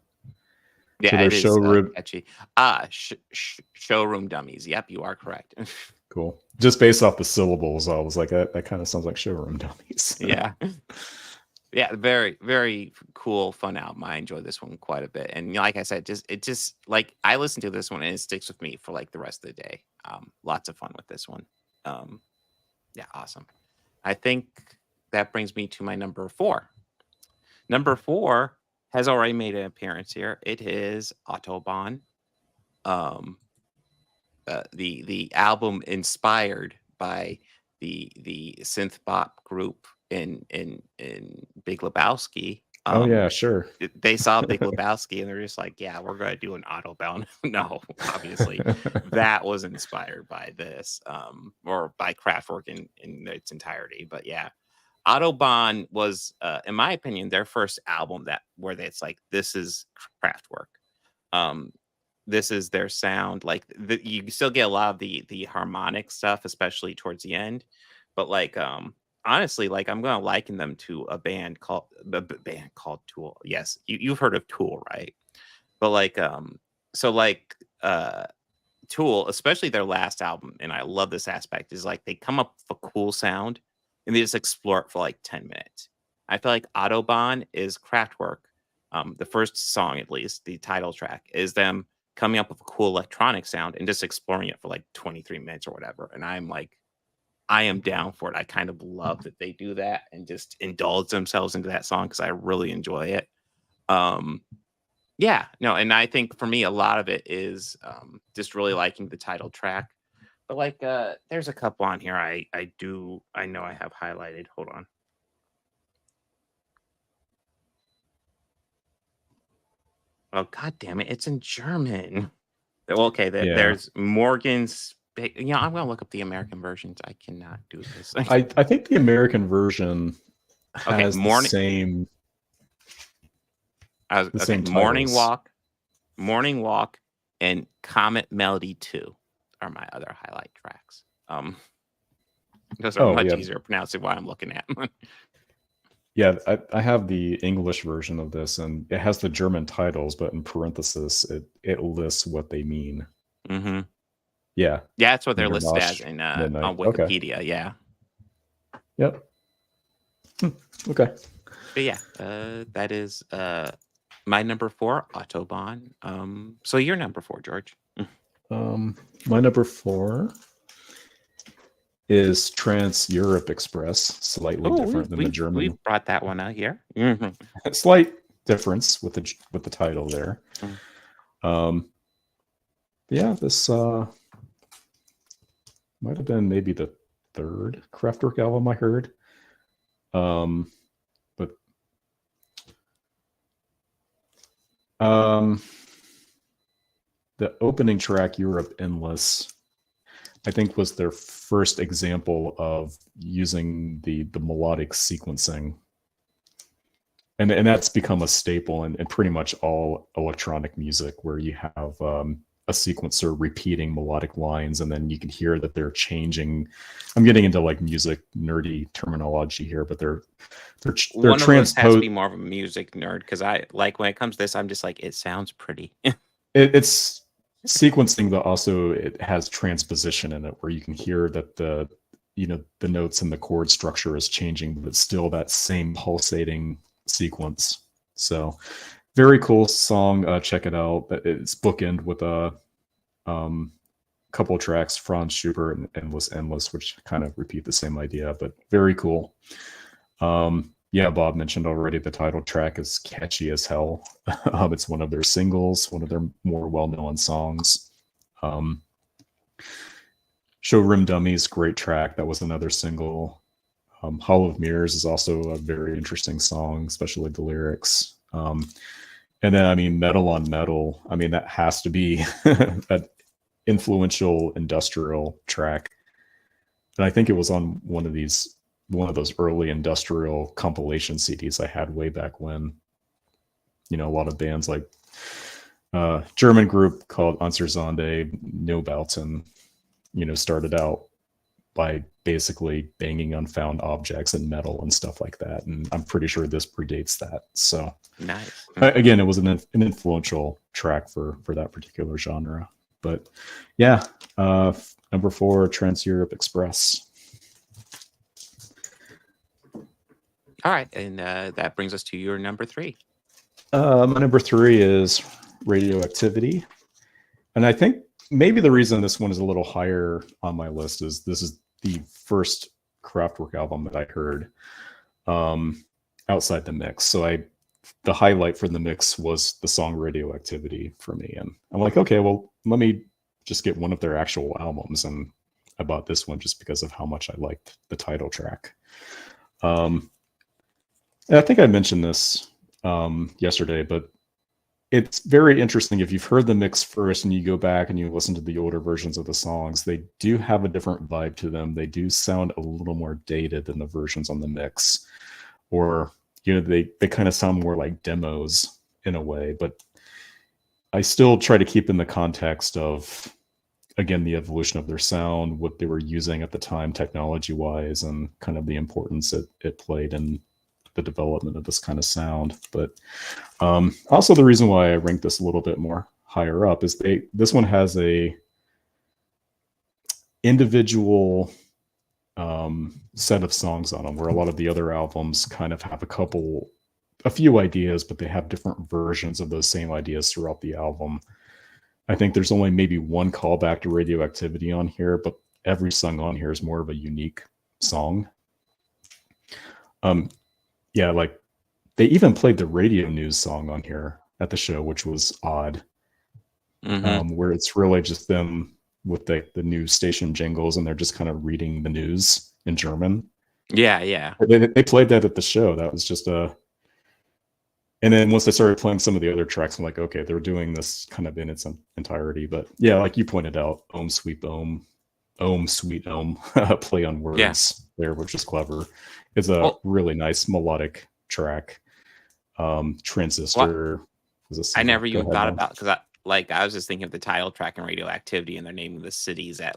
Yeah, So it there's is showroom. catchy. Showroom dummies. Yep, you are correct. Cool. Just based off the syllables, I was like, that kind of sounds like showroom dummies. Yeah. Yeah, very, very cool, fun album. I enjoy this one quite a bit. And like I said, it just like I listen to this one and it sticks with me for like the rest of the day. Lots of fun with this one. Yeah, awesome. I think that brings me to my number 4. Number 4 has already made an appearance here. It is Autobahn. The album inspired by the synth bop group in Big Lebowski. Oh yeah, sure. They saw Big Lebowski and they're just like, yeah, we're gonna do an Autobahn. No, obviously that was inspired by this, or by Kraftwerk in its entirety. But yeah, Autobahn was, in my opinion, their first album where it's like, this is Kraftwerk. This is their sound. Like you still get a lot of the harmonic stuff, especially towards the end. But like, honestly, like I'm gonna liken them to a band called Tool. Yes, you've heard of Tool, right? But like, Tool, especially their last album, and I love this aspect, is like they come up with a cool sound and they just explore it for like 10 minutes. I feel like Autobahn is Kraftwerk. The first song, at least, the title track, is them coming up with a cool electronic sound and just exploring it for like 23 minutes or whatever. And I'm like, I am down for it. I kind of love that they do that and just indulge themselves into that song because I really enjoy it. Yeah, no, and I think for me, a lot of it is just really liking the title track. But like, there's a couple on here I know I have highlighted. Hold on. Oh, god damn it, it's in German. Well, okay, there's Morgan's. Yeah, I'm gonna look up the American versions. I cannot do this. I think the American version has the same. Same Morning titles. Walk, and Comet Melody 2 are my other highlight tracks. Those are much easier to pronounce than what I'm looking at. Yeah, I have the English version of this, and it has the German titles, but in parenthesis, it lists what they mean. Mm-hmm. Yeah. Yeah, that's what they're listed Midnight. as on Wikipedia. Okay. Yeah. Yep. Okay. But yeah, that is my number 4, Autobahn. So your number 4, George. My number 4 is Trans Europe Express, slightly different than the German. We brought that one out here. A slight difference with the title there. Yeah, this might have been maybe the 3rd Kraftwerk album I heard. But the opening track, Europe Endless, I think was their first example of using the melodic sequencing. and that's become a staple in pretty much all electronic music, where you have a sequencer repeating melodic lines, and then you can hear that they're changing. I'm getting into like music nerdy terminology here, but they're One of us has to transposed. be more of a music nerd because I like when it comes to this, I'm just like, it sounds pretty. It's sequencing, but also it has transposition in it, where you can hear that the notes and the chord structure is changing, but it's still that same pulsating sequence. So very cool song. Check it out. It's bookend with a couple of tracks, Franz Schubert and Endless, which kind of repeat the same idea, but very cool. Yeah, Bob mentioned already the title track is catchy as hell. It's one of their singles, one of their more well-known songs. Showroom Dummies, great track. That was another single. Hall of Mirrors is also a very interesting song, especially the lyrics. And then, I mean, Metal on Metal. I mean, that has to be an influential industrial track. And I think it was on one of those early industrial compilation CDs I had way back when. A lot of bands like German group called Unsersonde Neubauten, started out by basically banging unfound objects and metal and stuff like that. And I'm pretty sure this predates that. So nice. Again, it was an influential track for that particular genre. But yeah, number 4, Trans Europe Express. All right, and that brings us to your number 3. My number 3 is Radioactivity. And I think maybe the reason this one is a little higher on my list is this is the first Kraftwerk album that I heard outside the mix. So the highlight for the mix was the song Radioactivity for me. And I'm like, okay, well, let me just get one of their actual albums. And I bought this one just because of how much I liked the title track. And I think I mentioned this yesterday, but it's very interesting. If you've heard the mix first and you go back and you listen to the older versions of the songs, they do have a different vibe to them. They do sound a little more dated than the versions on the mix, or they kind of sound more like demos in a way. But I still try to keep in the context of, again, the evolution of their sound, what they were using at the time technology wise, and kind of the importance it played in the development of this kind of sound. But also the reason why I ranked this a little bit more higher up is this one has a individual set of songs on them, where a lot of the other albums kind of have a few ideas, but they have different versions of those same ideas throughout the album. I think there's only maybe one callback to Radioactivity on here, but every song on here is more of a unique song. Yeah, like they even played the radio news song on here at the show, which was odd. Where it's really just them with the news station jingles, and they're just kind of reading the news in German. Yeah. They played that at the show. That was just and then once they started playing some of the other tracks, I'm like, okay, they're doing this kind of in its entirety. But yeah, like you pointed out, Ohm Sweet Ohm, Ohm Sweet Ohm, play on words there, which is clever. It's a really nice melodic track. Transistor was a I never even thought about, because I was just thinking of the title track and Radioactivity, and they're naming the cities that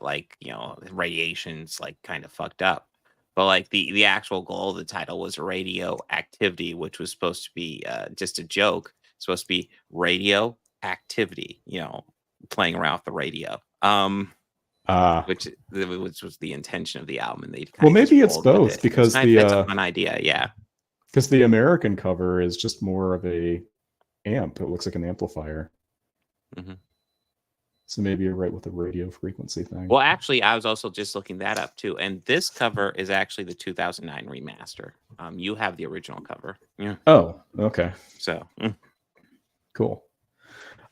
radiation's like kind of fucked up. But like the actual goal of the title was Radioactivity, which was supposed to be just a joke. It's supposed to be radio activity, playing around with the radio. Which was the intention of the album, and they maybe it's both, because it's a fun idea, yeah. Because the American cover is just more of a amp. It looks like an amplifier. So maybe you're right with the radio frequency thing. Well, actually, I was also just looking that up too, and this cover is actually the 2009 remaster. You have the original cover. Yeah. Oh, okay. So cool.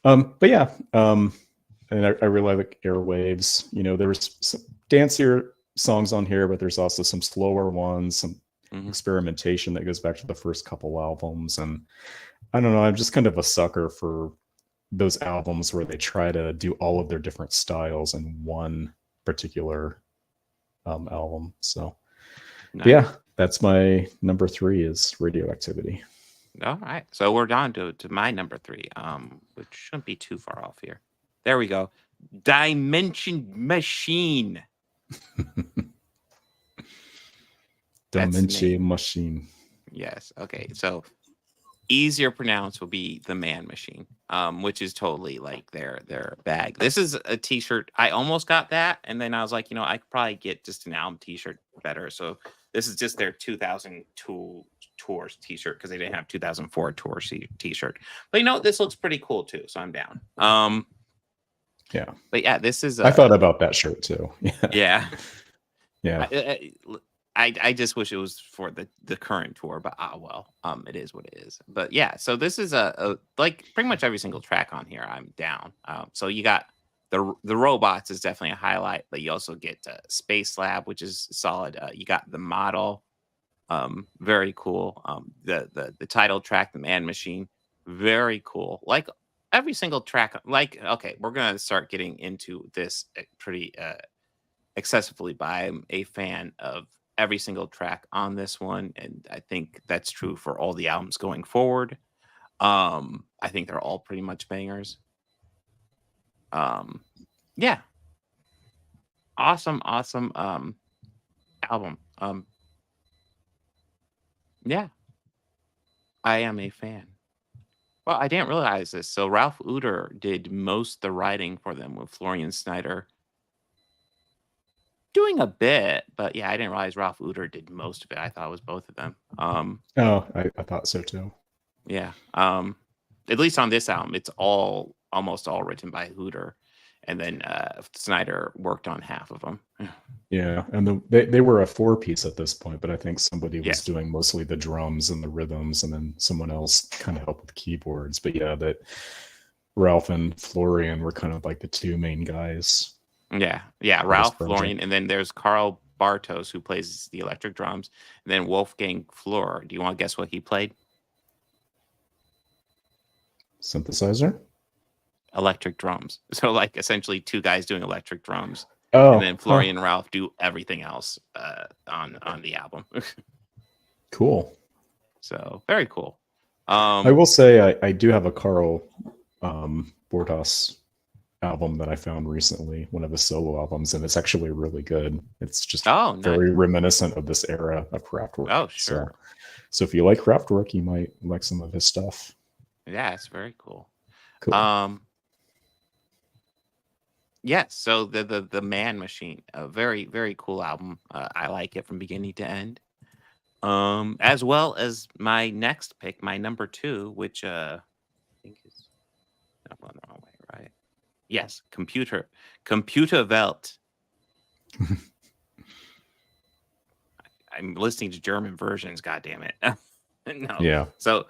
But yeah, and I really like Airwaves. There's some dancier songs on here, but there's also some slower ones, some experimentation that goes back to the first couple albums. And I don't know, I'm just kind of a sucker for those albums where they try to do all of their different styles in one particular album. So nice. Yeah, that's my number 3 is Radioactivity. All right. So we're down to my number 3, which shouldn't be too far off here. There we go. Dimension Machine. That's the Dimension name. Machine. Yes. Okay. So easier pronounce will be the Man Machine, which is totally like their bag. This is a T-shirt. I almost got that, and then I was like, I could probably get just an album T-shirt better. So this is just their 2002 tours T-shirt because they didn't have 2004 tour T-shirt. But this looks pretty cool too, so I'm down. Yeah. But yeah, this is. I thought about that shirt too. Yeah. Yeah. I just wish it was for the current tour, but well, it is what it is. But yeah, so this is a like pretty much every single track on here. I'm down. So you got the robots is definitely a highlight, but you also get Space Lab, which is solid. You got the model, very cool. The title track, the Man Machine, very cool. Like every single track. Like okay, we're gonna start getting into this pretty excessively, but I'm a fan of every single track on this one, and I think that's true for all the albums going forward. I think they're all pretty much bangers. Yeah, awesome album. Yeah, I am a fan. Well, I didn't realize this. So Ralph Uter did most of the writing for them, with Florian Snyder doing a bit, but yeah, I didn't realize Ralph Uter did most of it. I thought it was both of them. I thought so too. Yeah. At least on this album, it's almost all written by Uter, and then Snyder worked on half of them. Yeah, and they were a 4-piece at this point, but I think somebody was doing mostly the drums and the rhythms, and then someone else kind of helped with keyboards. But yeah, that Ralph and Florian were kind of like the 2 main guys. Yeah, Ralph, Florian, and then there's Carl Bartos, who plays the electric drums, and then Wolfgang Flür. Do you want to guess what he played? Synthesizer? Electric drums. So like essentially 2 guys doing electric drums. Oh, and then Florian and Ralph do everything else on the album. Cool. So very cool. I will say I do have a Carl Bartos album that I found recently, one of his solo albums, and it's actually really good. It's just very reminiscent of this era of Kraftwerk. Oh, sure. So if you like Kraftwerk, you might like some of his stuff. Yeah, it's very cool. Cool. Yes, so the Man Machine, a very, very cool album. I like it from beginning to end. As well as my next pick, my number 2, which I think is I'm going the wrong way, right? Yes, Computer Welt. I'm listening to German versions, god damn it. No. Yeah. So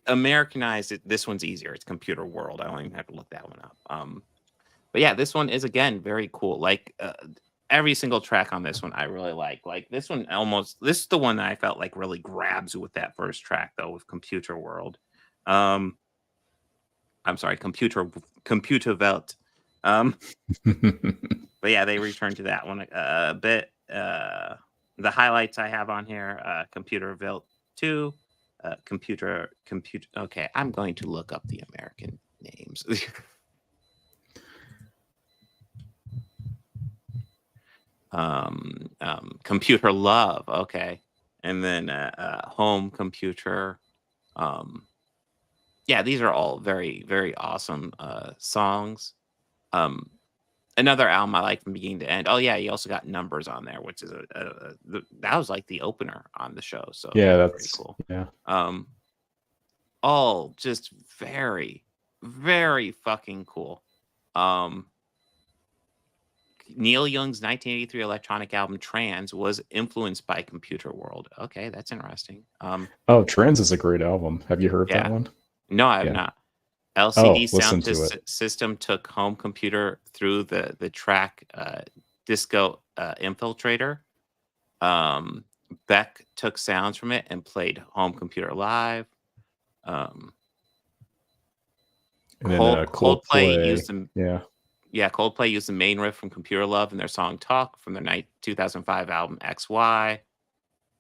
Americanized, this one's easier. It's Computer World. I don't even have to look that one up. But yeah, this one is again very cool. Like every single track on this one, I really like. Like this one, this is the one that I felt like really grabs you with that first track though, with Computer World. I'm sorry, Computer Welt. But yeah, they returned to that one a bit. The highlights I have on here: Computer Welt 2, Computer. Okay, I'm going to look up the American names. Computer Love, okay, and then Home Computer. Yeah, these are all very, very awesome songs. Another album I like from beginning to end. Oh yeah, you also got Numbers on there, which is that was like the opener on the show. So yeah, that's pretty cool. Yeah. All just very, very fucking cool. Neil Young's 1983 electronic album Trans was influenced by Computer World. Okay, that's interesting. Trans is a great album. Have you heard that one? No, I have not. LCD Sound to System took Home Computer through the track Disco Infiltrator. Beck took sounds from it and played Home Computer live. Coldplay used them. Yeah, Coldplay used the main riff from Computer Love in their song Talk from their 2005 album XY.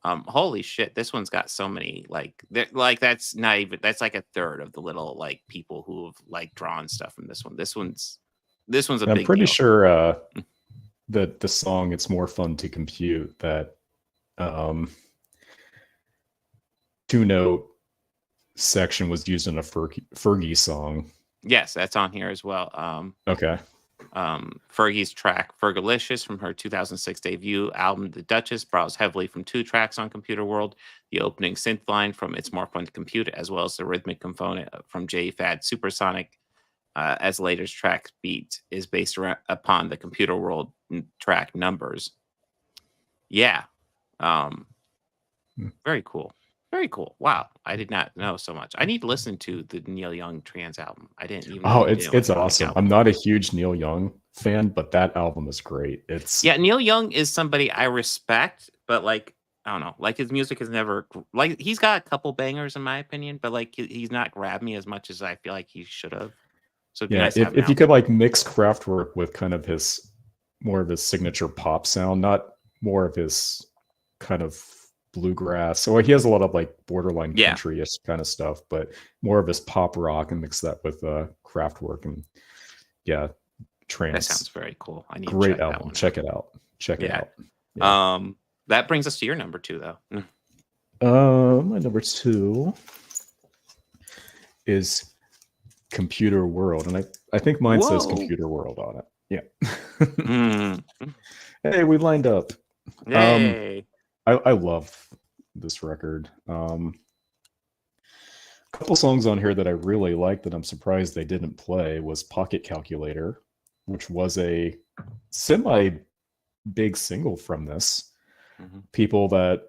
Holy shit, this one's got so many like that's not even that's like a third of the little like people who have like drawn stuff from this one. This one's a I'm big pretty deal. sure that the song "It's More Fun to Compute" that two-note section was used in a Fergie song. Yes, that's on here as well. Okay. Fergie's track "Fergalicious" from her 2006 debut album "The Duchess" borrows heavily from two tracks on Computer World. The opening synth line from "It's More Fun to Compute," as well as the rhythmic component from J-Fad Supersonic, as later's track beat is based upon the Computer World track "Numbers." Yeah, very cool. Very cool. Wow, I did not know so much. I need to listen to the Neil Young Trans album. I didn't even know Oh, it's awesome. I'm not a huge Neil Young fan, but that album is great. Yeah, Neil Young is somebody I respect, but like I don't know, like his music is never like he's got a couple bangers in my opinion, but like he's not grabbed me as much as I feel like he should have. So it'd be yeah, nice to have if you could like mix Kraftwerk with kind of his more of his signature pop sound, not more of his kind of bluegrass. So he has a lot of like borderline country-ish kind of stuff, but more of his pop rock, and mix that with Kraftwerk, and Trance. That sounds very cool. I need great to check album. Check it out. Check it out. Yeah. That brings us to your number 2 though. My number 2 is Computer World, and I think mine says Computer World on it. Yeah. Hey, we lined up. Yay. I love this record. A couple songs on here that I really liked that I'm surprised they didn't play was Pocket Calculator, which was a semi big single from this. People that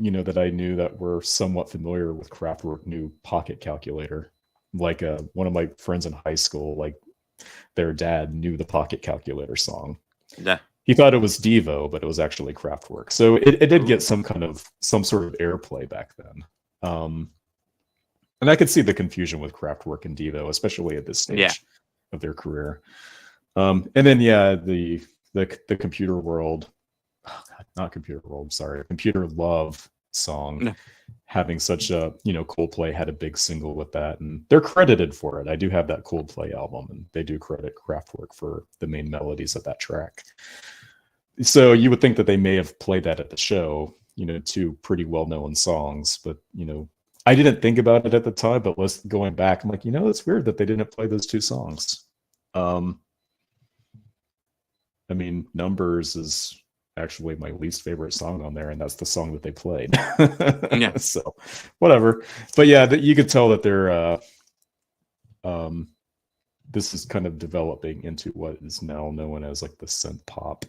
that I knew that were somewhat familiar with Kraftwerk knew Pocket Calculator. Like one of my friends in high school, like their dad knew the Pocket Calculator song. Yeah. He thought it was Devo, but it was actually Kraftwerk. So it did get some sort of airplay back then. And I could see the confusion with Kraftwerk and Devo, especially at this stage of their career. And then the Computer World, not Computer World, sorry, Computer Love song, having such a Coldplay had a big single with that, and they're credited for it. I do have that Coldplay album, and they do credit Kraftwerk for the main melodies of that track. So you would think that they may have played that at the show, two pretty well-known songs, but I didn't think about it at the time, but going back, I'm like, it's weird that they didn't play those two songs. I mean, Numbers is actually my least favorite song on there, and that's the song that they played. So whatever. But yeah, you could tell that they're this is kind of developing into what is now known as like the synth pop.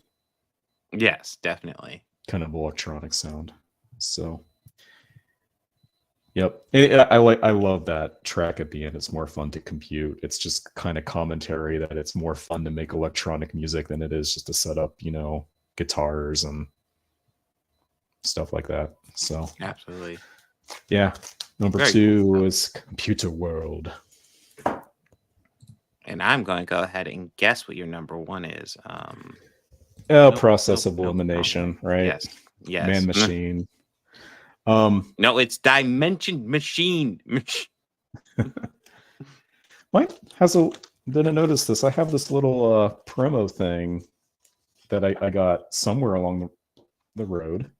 Yes, definitely. Kind of electronic sound. So yep. I love that track at the end. It's more fun to compute. It's just kind of commentary that it's more fun to make electronic music than it is just to set up, guitars and stuff like that. So absolutely. Yeah. Number Very 2 cool. is Computer World. And I'm going to go ahead and guess what your number 1 is. Process of elimination, right? Yes. Yes. Man Machine. No, it's Dimension Machine. Mine has didn't notice this. I have this little promo thing that I got somewhere along the road.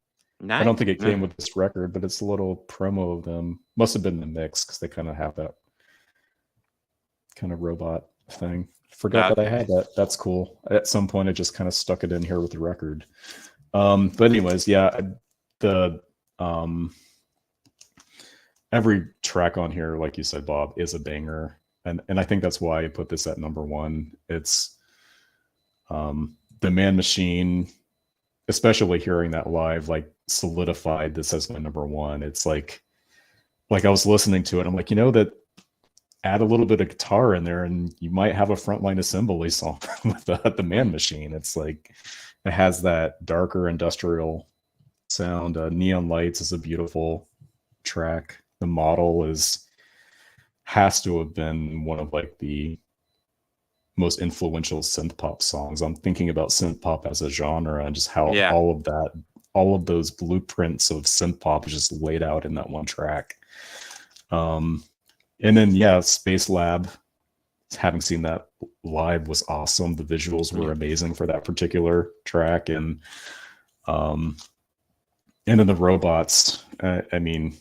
Nice. I don't think it came with this record, but it's a little promo of them. Must have been the mix, because they kind of have that kind of robot thing. Forgot that I had that. That's cool. At some point, I just kind of stuck it in here with the record. But anyways, yeah, the every track on here, like you said, Bob, is a banger, and I think that's why I put this at number 1. It's the Man Machine, especially hearing that live, like solidified this as my number 1. It's like I was listening to it, I'm like, that add a little bit of guitar in there and you might have a Frontline Assembly song with the Man Machine. It's like it has that darker industrial sound. Neon Lights is a beautiful track. The Model has to have been one of like the most influential synth pop songs. I'm thinking about synth pop as a genre and just how all of that all of those blueprints of synth pop just laid out in that one track. And then yeah, Space Lab, having seen that live was awesome. The visuals were amazing for that particular track, and then the robots. I mean,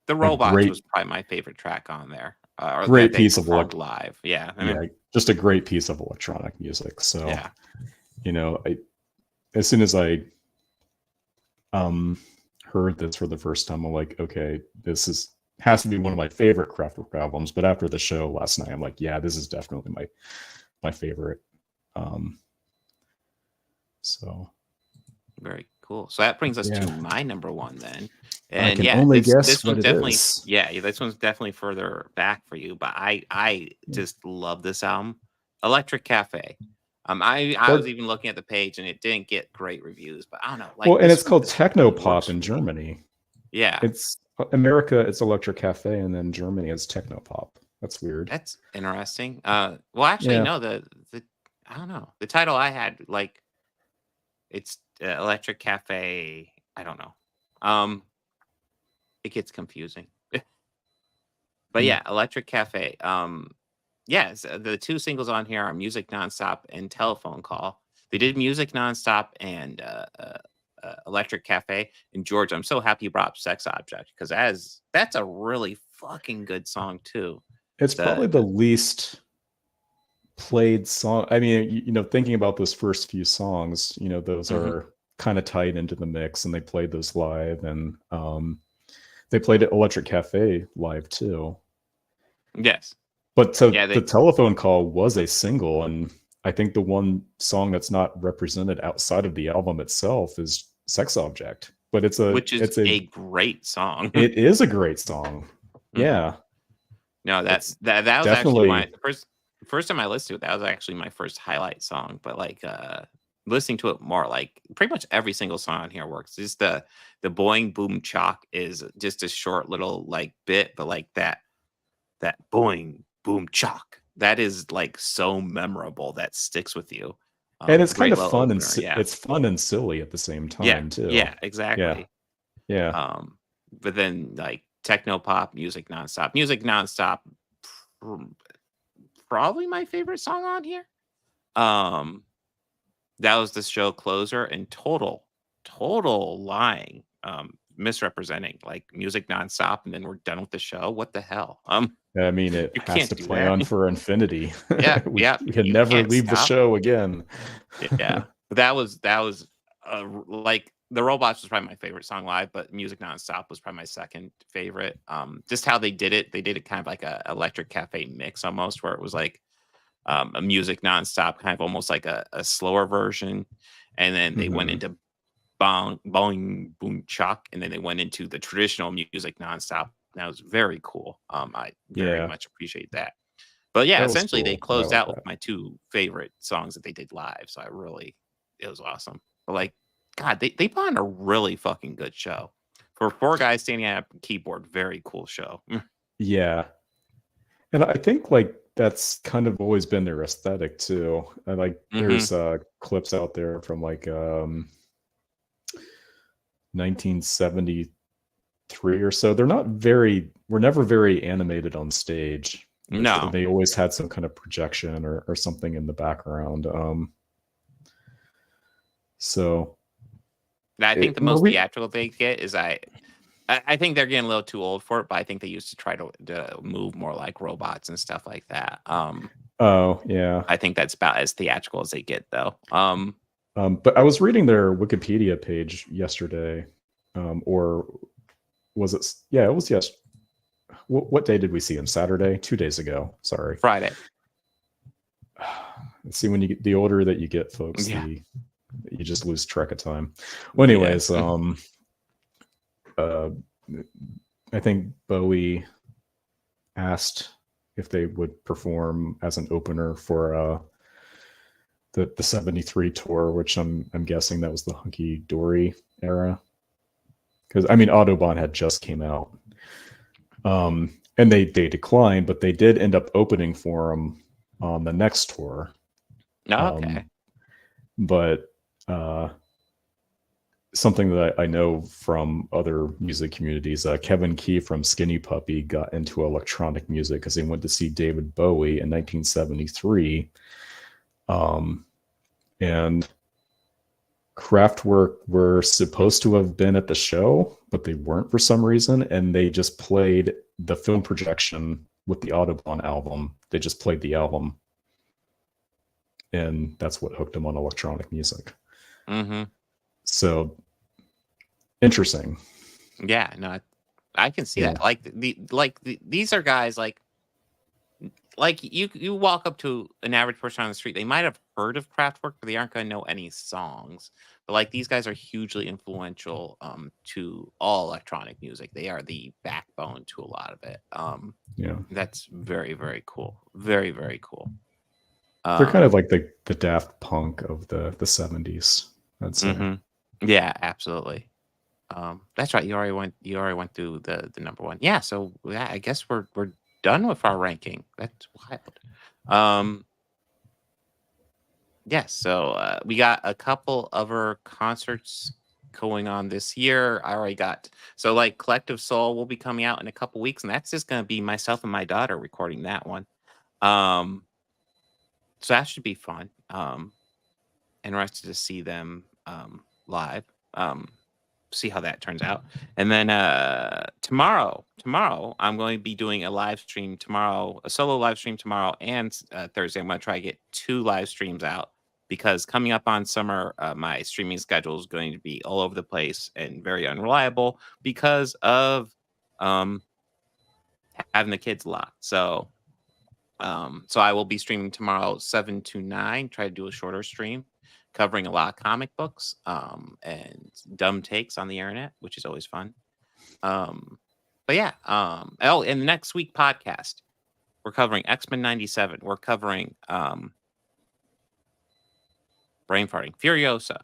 The Robots was probably my favorite track on there. Or great that they piece of performed live. Yeah. I mean, yeah, just a great piece of electronic music. So yeah. you know, as soon as I heard this for the first time, I'm like, okay, this has to be one of my favorite Kraftwerk albums. But after the show last night, I'm like, yeah, this is definitely my favorite. So very cool. So that brings us Yeah. to my number one then. I And can yeah, only this guess what one's it definitely is. this one's definitely further back for you. But I just love this album, Electric Cafe. I was even looking at the page and it didn't get great reviews, but I don't know. Like, well, and this it's called this techno works pop for in me. Germany. Yeah, It's America, it's Electric Cafe, and then Germany it's techno pop. That's weird. that's interesting. Well, actually, Yeah. no. The I don't know. The title I had, like, it's Electric Cafe. I don't know. It gets confusing. But yeah, Electric Cafe. Yes, the two singles on here are Music Nonstop and Telephone Call. They did Music Nonstop and Electric Cafe. And George, I'm so happy you brought up Sex Object, because that's a really fucking good song too. It's probably the least played song. I mean, you know, thinking about those first few songs, you know, those are kind of tied into the mix, and they played those live, and they played at Electric Cafe live too. Yes. But the Telephone Call was a single, and I think the one song that's not represented outside of the album itself is Sex Object. But it's a great song. It is a great song. Yeah. No, that was actually the first time I listened to it. That was actually my first highlight song. But like listening to it more, like pretty much every single song on here works. Just the boing boom chalk is just a short little like bit, but like that boing boom chalk, that is like so memorable, that sticks with you. And it's kind of fun opener, it's fun and silly at the same time too. Yeah, exactly. Yeah. But then like techno pop, Music Nonstop, probably my favorite song on here. That was the show closer, and total lying, misrepresenting like Music Nonstop, and then we're done with the show. What the hell? I mean, it has to play on for infinity. Yeah, we you can never can't leave the stop. show again. Yeah, but that was like the Robots was probably my favorite song live, but Music Nonstop was probably my second favorite. Just how they did it kind of like a Electric Cafe mix almost, where it was like a Music Nonstop kind of almost like a slower version, and then they went into boing boom chalk, and then they went into the traditional Music Nonstop. That was very cool. I very much appreciate that. But yeah, That was essentially they cool. closed I like out with that. my two favorite songs that they did live. So it was awesome. But like, God, they put on a really fucking good show. For 4 guys standing at a keyboard, very cool show. Yeah. And I think like that's kind of always been their aesthetic too. And like there's clips out there from like 1973 or so. We're never very animated on stage. No. They always had some kind of projection or something in the background. So I think the most theatrical they get is I think they're getting a little too old for it, but I think they used to try to move more like robots and stuff like that. Oh yeah. I think that's about as theatrical as they get though. But I was reading their Wikipedia page yesterday, or was it? Yeah, it was yesterday. What day did we see him? Saturday? 2 days ago. Sorry. Friday. See, when you get the older that you get, folks, Yeah. you just lose track of time. Well, anyways, I think Bowie asked if they would perform as an opener for the 73 tour, which I'm guessing that was the Hunky Dory era. Because I mean Autobahn had just came out. And they declined, but they did end up opening for them on the next tour. Okay. But something that I know from other music communities, Kevin Key from Skinny Puppy got into electronic music because he went to see David Bowie in 1973. And Kraftwerk were supposed to have been at the show, but they weren't for some reason. And they just played the film projection with the Autobahn album. They just played the album. And that's what hooked them on electronic music. Mm-hmm. So interesting. Yeah, no, I can see that. These are guys like you walk up to an average person on the street, they might have heard of Kraftwerk, but they aren't going to know any songs. But like these guys are hugely influential to all electronic music. They are the backbone to a lot of it. Yeah, that's very, very cool. Very, very cool. They're kind of like the Daft Punk of the 70s. I'd say. Mm-hmm. Yeah, absolutely. That's right. You already went through the number one. Yeah. So yeah, I guess we're done with our ranking. That's wild. Yes. So we got a couple other concerts going on this year. I already got like Collective Soul will be coming out in a couple weeks, and that's just going to be myself and my daughter recording that one. So that should be fun. Interested to see them live. See how that turns out. And then tomorrow I'm going to be doing a live stream tomorrow, a solo live stream tomorrow and Thursday. I'm going to try to get 2 live streams out because coming up on summer, my streaming schedule is going to be all over the place and very unreliable because of having the kids a lot. So I will be streaming tomorrow 7 to 9, try to do a shorter stream covering a lot of comic books and dumb takes on the internet, which is always fun. But yeah. In the next week podcast, we're covering X-Men 97. We're covering brain farting, Furiosa,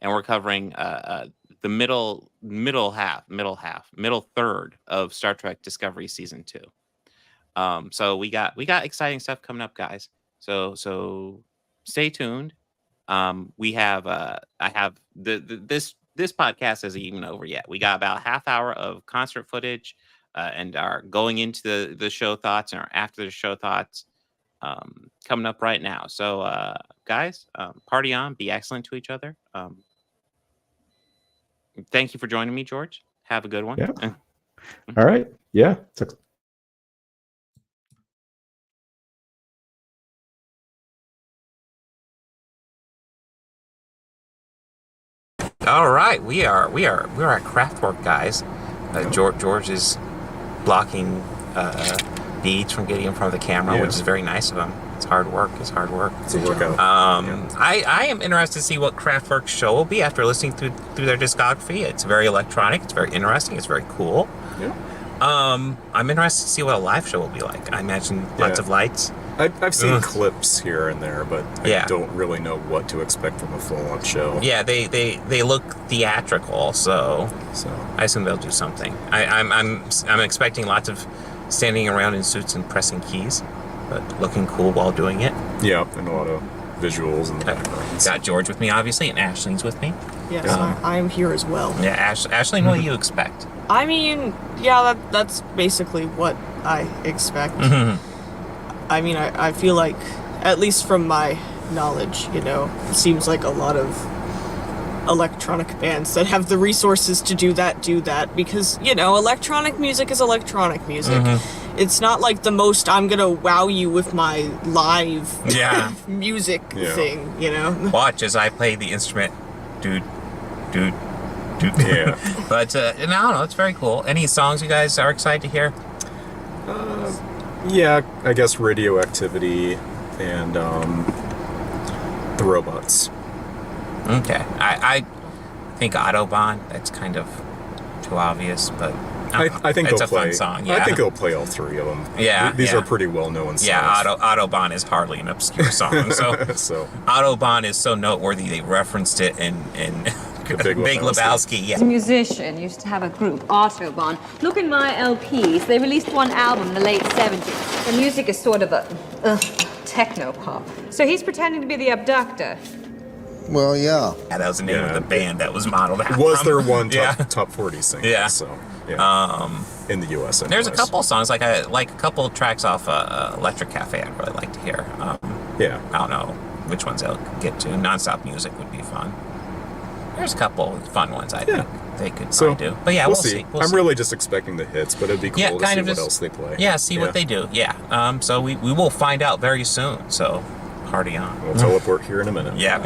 and we're covering the middle third of Star Trek Discovery Season 2. So we got exciting stuff coming up, guys. So stay tuned. We have I have this podcast isn't even over yet. We got about a half hour of concert footage and are going into the show thoughts and our after the show thoughts coming up right now. So guys, party on, be excellent to each other. Thank you for joining me, George. Have a good one. Yeah. All right. Yeah. All right, we're at Kraftwerk, guys. George is blocking beads from getting in front of the camera, which is very nice of him. It's hard work. It's a workout. I am interested to see what Kraftwerk's show will be after listening through their discography. It's very electronic. It's very interesting. It's very cool. Yeah. I'm interested to see what a live show will be like. I imagine lots of lights. I've seen clips here and there, but I don't really know what to expect from a full-on show. Yeah, they look theatrical, so I assume they'll do something. I'm expecting lots of standing around in suits and pressing keys, but looking cool while doing it. Yeah, and a lot of visuals in the background. Got George with me, obviously, and Ashley's with me. Yes, I'm here as well. Yeah, Ashley, what do you expect? I mean, yeah, that's basically what I expect. I mean, I feel like, at least from my knowledge, it seems like a lot of electronic bands that have the resources to do that, because, electronic music is electronic music. It's not like the most I'm gonna wow you with my live music thing, Watch as I play the instrument, dude. Yeah. But, no, it's very cool. Any songs you guys are excited to hear? Yeah, I guess Radioactivity and the Robots. Okay. I think Autobahn, that's kind of too obvious, but I think it's they'll a play, fun song. Yeah. I think they'll play all 3 of them. Yeah. These are pretty well-known songs. Yeah, Autobahn is hardly an obscure song. So, Autobahn is so noteworthy they referenced it in Big Lebowski. Yeah. As a musician, used to have a group, Autobahn. Look in my LPs. They released one album in the late 70s. The music is sort of a techno pop. So he's pretending to be the abductor. Well, yeah. Yeah, that was the name of the band that was modeled after It was their them. one Yeah. top 40 single. Yeah. So, yeah. In the U.S. There's a anyways. couple songs, like a couple of tracks off Electric Cafe I'd really like to hear. Yeah. I don't know which ones I'll get to. Nonstop Music would be fun. There's a couple of fun ones I think they could So probably do. But yeah, we'll see. I'm really just expecting the hits, but it'd be cool to see what else they play. Yeah, see what they do. Yeah. So we will find out very soon. So party on. We'll teleport here in a minute. Yeah.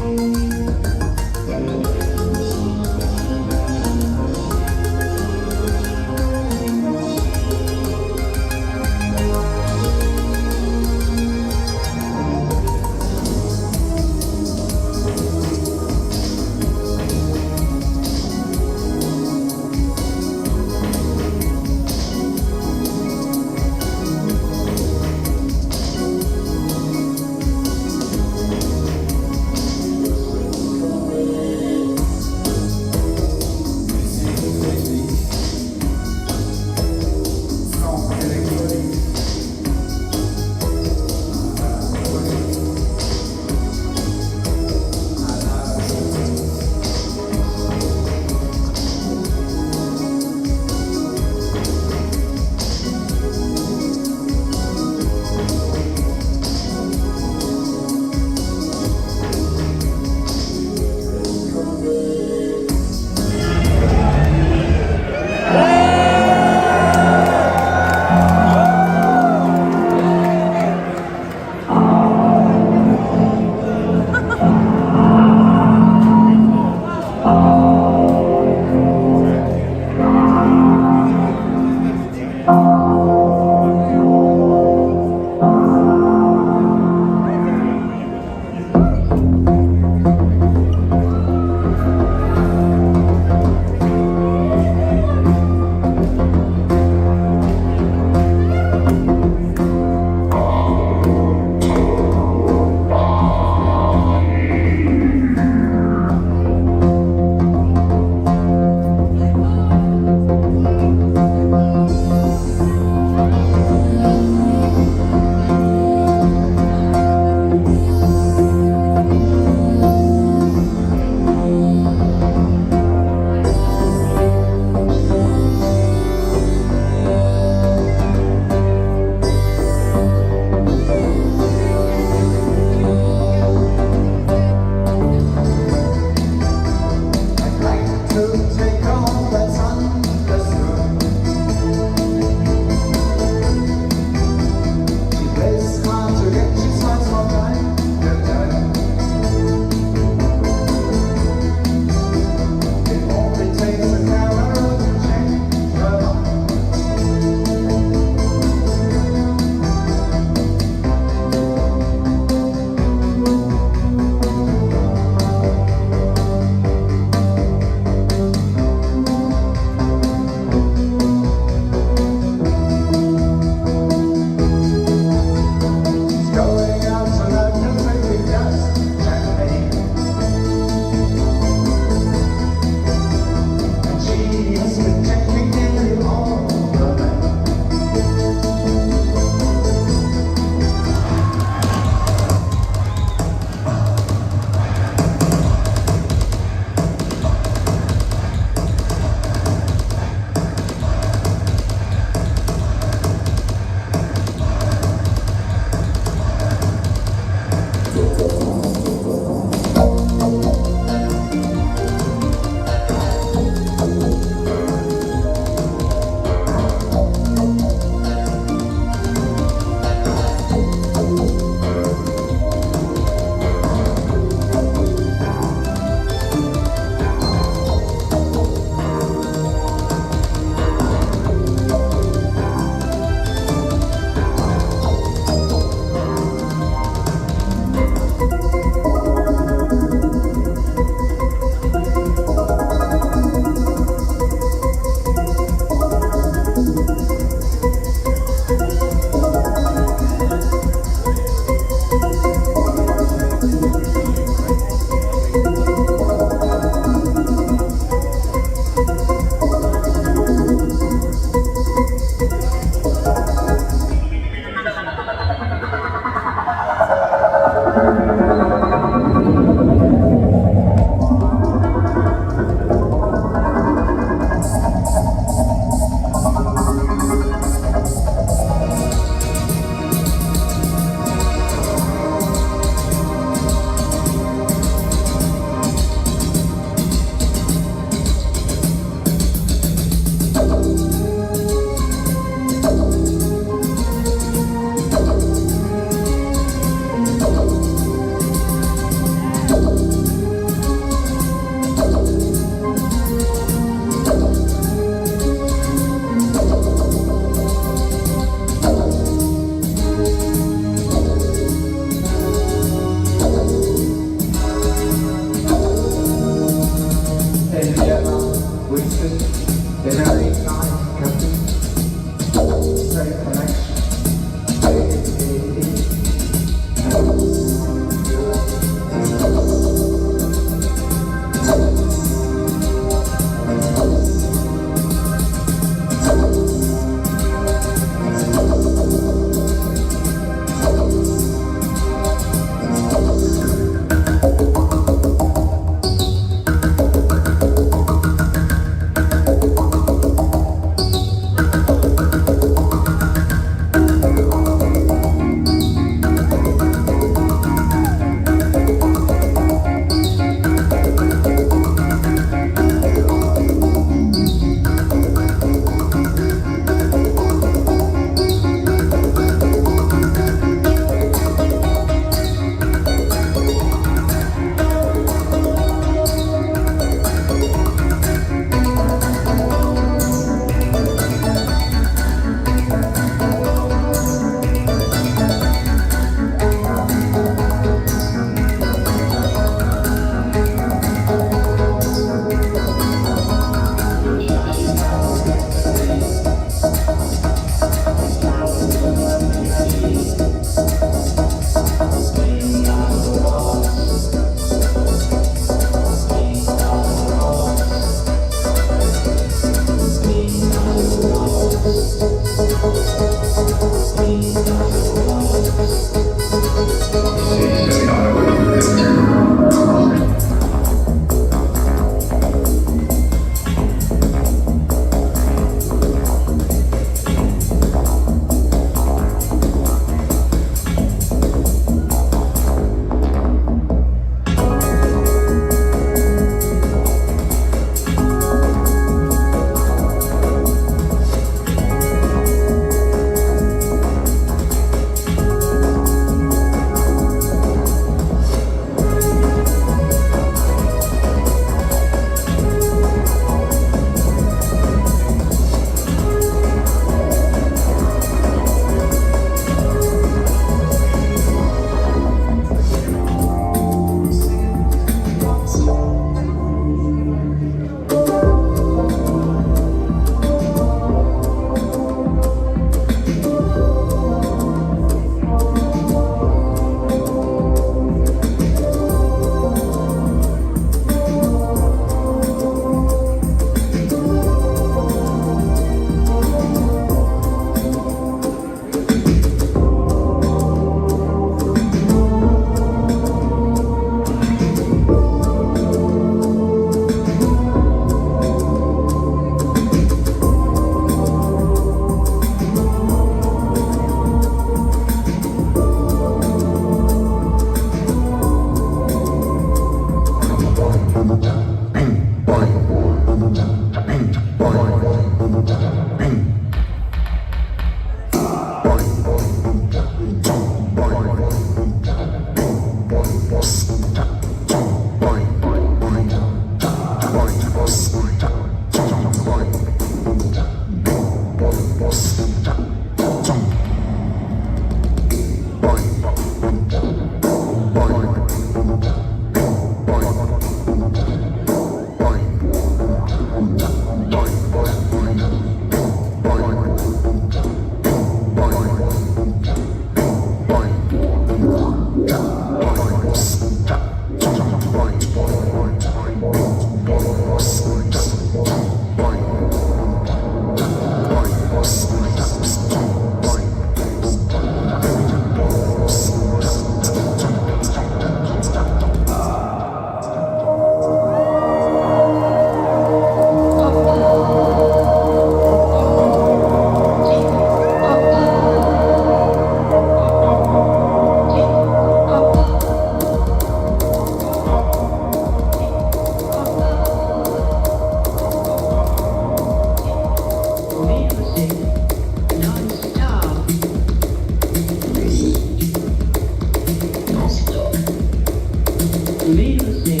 Music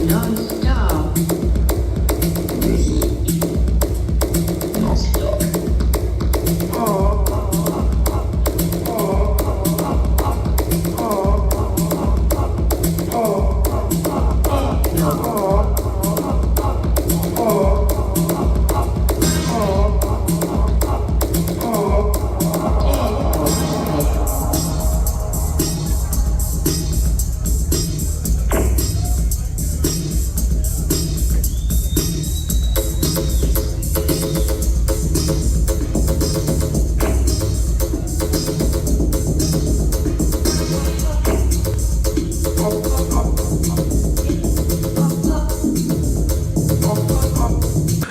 non-stop.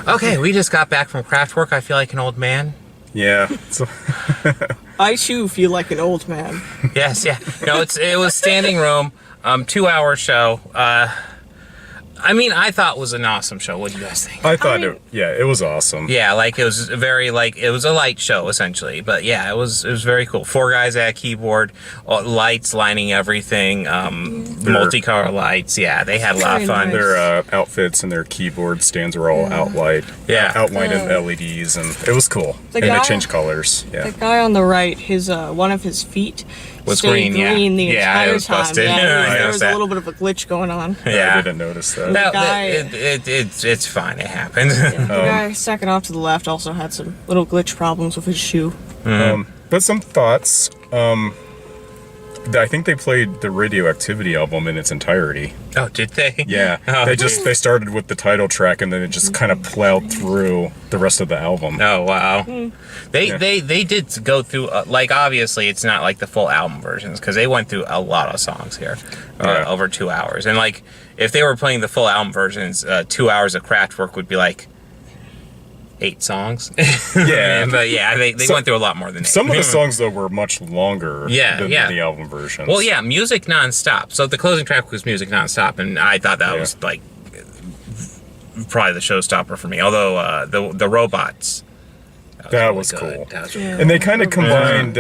Okay, we just got back from Kraftwerk. I feel like an old man. Yeah. I too feel like an old man. Yes, yeah. No, it was standing room, 2-hour show. I mean, I thought it was an awesome show. What do you guys think? I thought it was awesome. Yeah, like it was it was a light show essentially, but yeah, it was very cool. 4 guys at a keyboard, lights lining everything, multicolor lights. Yeah, they had a lot of fun. Nice. Their outfits and their keyboard stands were all outlined in LEDs, and it was cool. The and guy- they changed colors. Yeah. The guy on the right, his one of his feet Was stayed green, the yeah, it entire was time. busted. Yeah, I there was noticed a that. little bit of a glitch going on. Yeah, I didn't notice that. No, guy- it's fine. It happens. The guy second off to the left also had some little glitch problems with his shoe. But some thoughts. I think they played the Radioactivity album in its entirety. Oh, did they? Yeah. Oh. They started with the title track and then it just kind of plowed through the rest of the album. Oh wow. They did go through like obviously it's not like the full album versions because they went through a lot of songs here over 2 hours, and like if they were playing the full album versions, 2 hours of Kraftwerk would be like 8 songs. Yeah. But yeah, they went through a lot more than 8. Some of the songs though were much longer than the album versions. Well, yeah, Music Nonstop. So the closing track was Music Nonstop, and I thought that was like probably the showstopper for me. Although the robots. That was cool. That was really And they kind of combined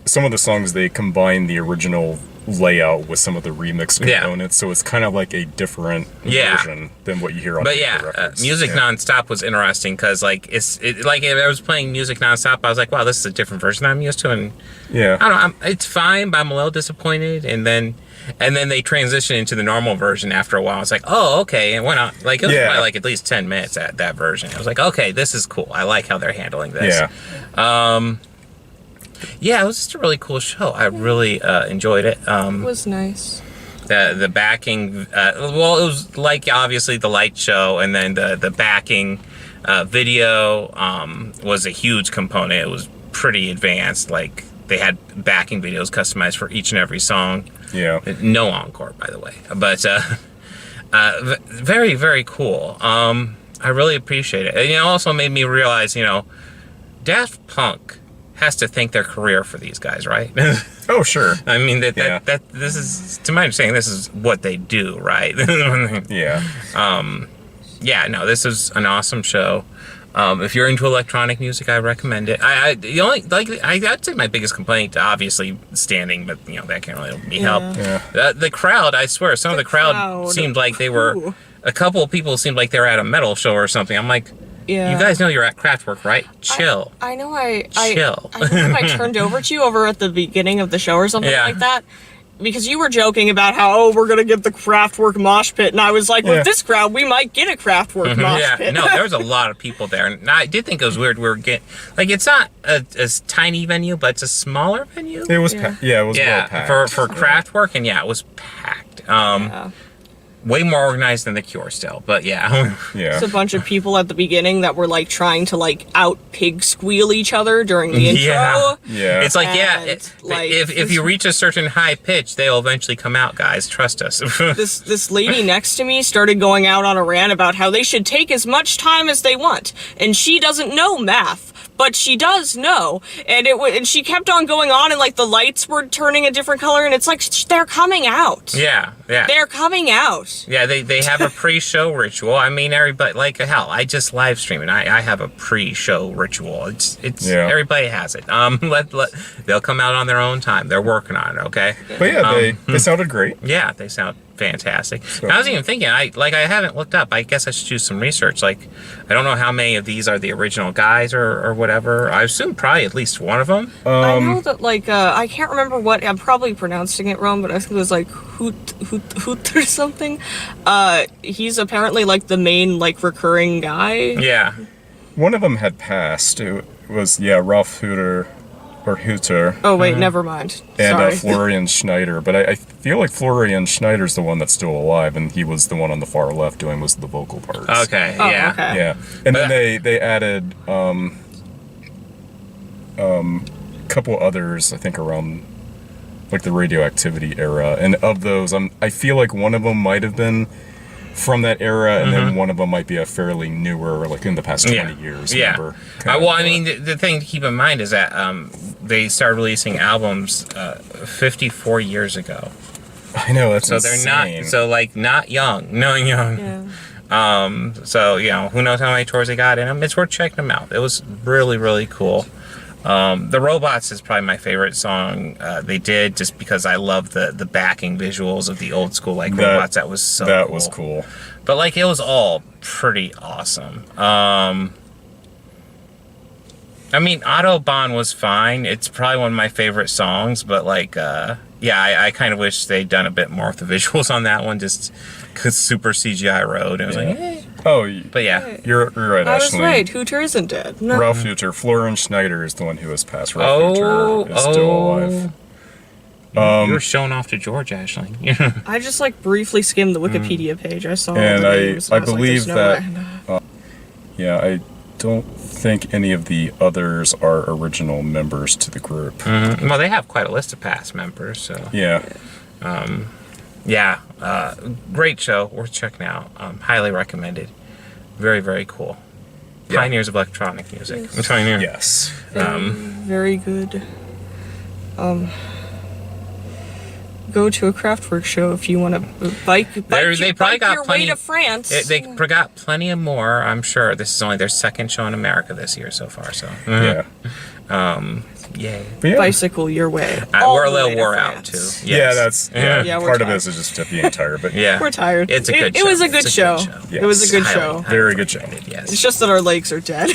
some of the songs. They combined the original layout with some of the remix components, so it's kind of like a different version than what you hear on. But the yeah, records. Music Nonstop was interesting because like like if I was playing Music Nonstop, I was like, wow, this is a different version I'm used to, and yeah, I don't know, it's fine, but I'm a little disappointed. And then they transition into the normal version after a while. It's like, oh, okay, and went on like it was probably like at least 10 minutes at that version. I was like, okay, this is cool. I like how they're handling this. Yeah. Yeah, it was just a really cool show. I really enjoyed it. It was nice. The backing, well, it was like obviously the light show, and then the backing video was a huge component. It was pretty advanced. Like they had backing videos customized for each and every song. Yeah. No encore, by the way, but very, very cool. I really appreciate it. And it also made me realize, Daft Punk has to thank their career for these guys, right? Oh, sure. I mean, that this is, to my understanding, this is what they do, right? Yeah. Yeah, no, this is an awesome show. If you're into electronic music, I recommend it. I'd say my biggest complaint, obviously standing, but that can't really be helped. Yeah. The crowd, I swear, some of the crowd seemed like they were. A couple of people seemed like they were at a metal show or something. I'm like, you guys know you're at Kraftwerk, right? Chill. I know I Chill. I think I turned over to you over at the beginning of the show or something like that. Because you were joking about how, we're going to get the Kraftwerk mosh pit. And I was like, with this crowd, we might get a Kraftwerk mosh pit. No, there was a lot of people there. And I did think it was weird. We were getting, like, it's not a tiny venue, but it's a smaller venue. It was, it was well packed. For Kraftwerk, and it was packed. Way more organized than The Cure still, but yeah. It's a bunch of people at the beginning that were like trying to like out pig squeal each other during the intro. Yeah. It's like, like, if you reach a certain high pitch, they'll eventually come out, guys. Trust us. This lady next to me started going out on a rant about how they should take as much time as they want, and she doesn't know math. But she does know, and and she kept on going on, and like the lights were turning a different color, and it's like they're coming out. Yeah. They're coming out. Yeah, they have a pre-show ritual. I mean, everybody, like hell, I just live stream, and I have a pre-show ritual. It's everybody has it. They'll come out on their own time. They're working on it. Okay. But yeah, they sounded great. Yeah, they sound fantastic. I was even thinking, I haven't looked up. I guess I should do some research. Like, I don't know how many of these are the original guys or whatever. I assume probably at least one of them. I know that, like, I can't remember what, I'm probably pronouncing it wrong, but I think it was like Hoot or something. He's apparently like the main, like, recurring guy. Yeah. One of them had passed. It was, Ralph Hooter. Or Hooter. Oh, wait, never mind. And Sorry. Florian Schneider. But I feel like Florian Schneider's the one that's still alive, and he was the one on the far left doing most of the vocal parts. Okay, yeah. Okay. Yeah. And then they added couple others, I think, around like the Radioactivity era. And of those, I feel like one of them might have been from that era, and then one of them might be a fairly newer, like in the past 20 years. Yeah. Well, I mean, the thing to keep in mind is that they started releasing albums 54 years ago. I know, that's so insane. They're not so like not young, no young. Yeah. So who knows how many tours they got in them? It's worth checking them out. It was really, really cool. The Robots is probably my favorite song they did, just because I love the backing visuals of the old school Robots. That was so that cool. was cool. But like it was all pretty awesome. I mean, Autobahn was fine. It's probably one of my favorite songs, but like I kind of wish they'd done a bit more with the visuals on that one, just because super CGI road. And it was like, eh. Oh, but yeah, you're right. I was Ashley. right. Hooter isn't dead. No. Ralph Hooter. Florian Schneider is the one who has passed. Ralph Hooter is still alive. You're showing off to George, Ashley. I just like briefly skimmed the Wikipedia page. I saw And the names, I was like, believe there's no that. way. I don't think any of the others are original members to the group. Well, they have quite a list of past members, so Yeah. Great show, worth checking out. Highly recommended. Very, very cool. Pioneers of electronic music. Yes. Pioneer. Yes. Very good. Go to a Kraftwerk show if you want to bike They probably bike got your plenty way to France. They got plenty of more, I'm sure. This is only their second show in America this year so far. So Yeah. yay. Bicycle your way. We're a little wore out too. Yes. Yeah, that's Yeah, we're part of tired. this is just at the entire, but Yeah. We're tired. It's a good It was show. a good It's a show. good show. It was a good Highly, show. highly Very good show. recommended, Yes. It's just that our legs are dead.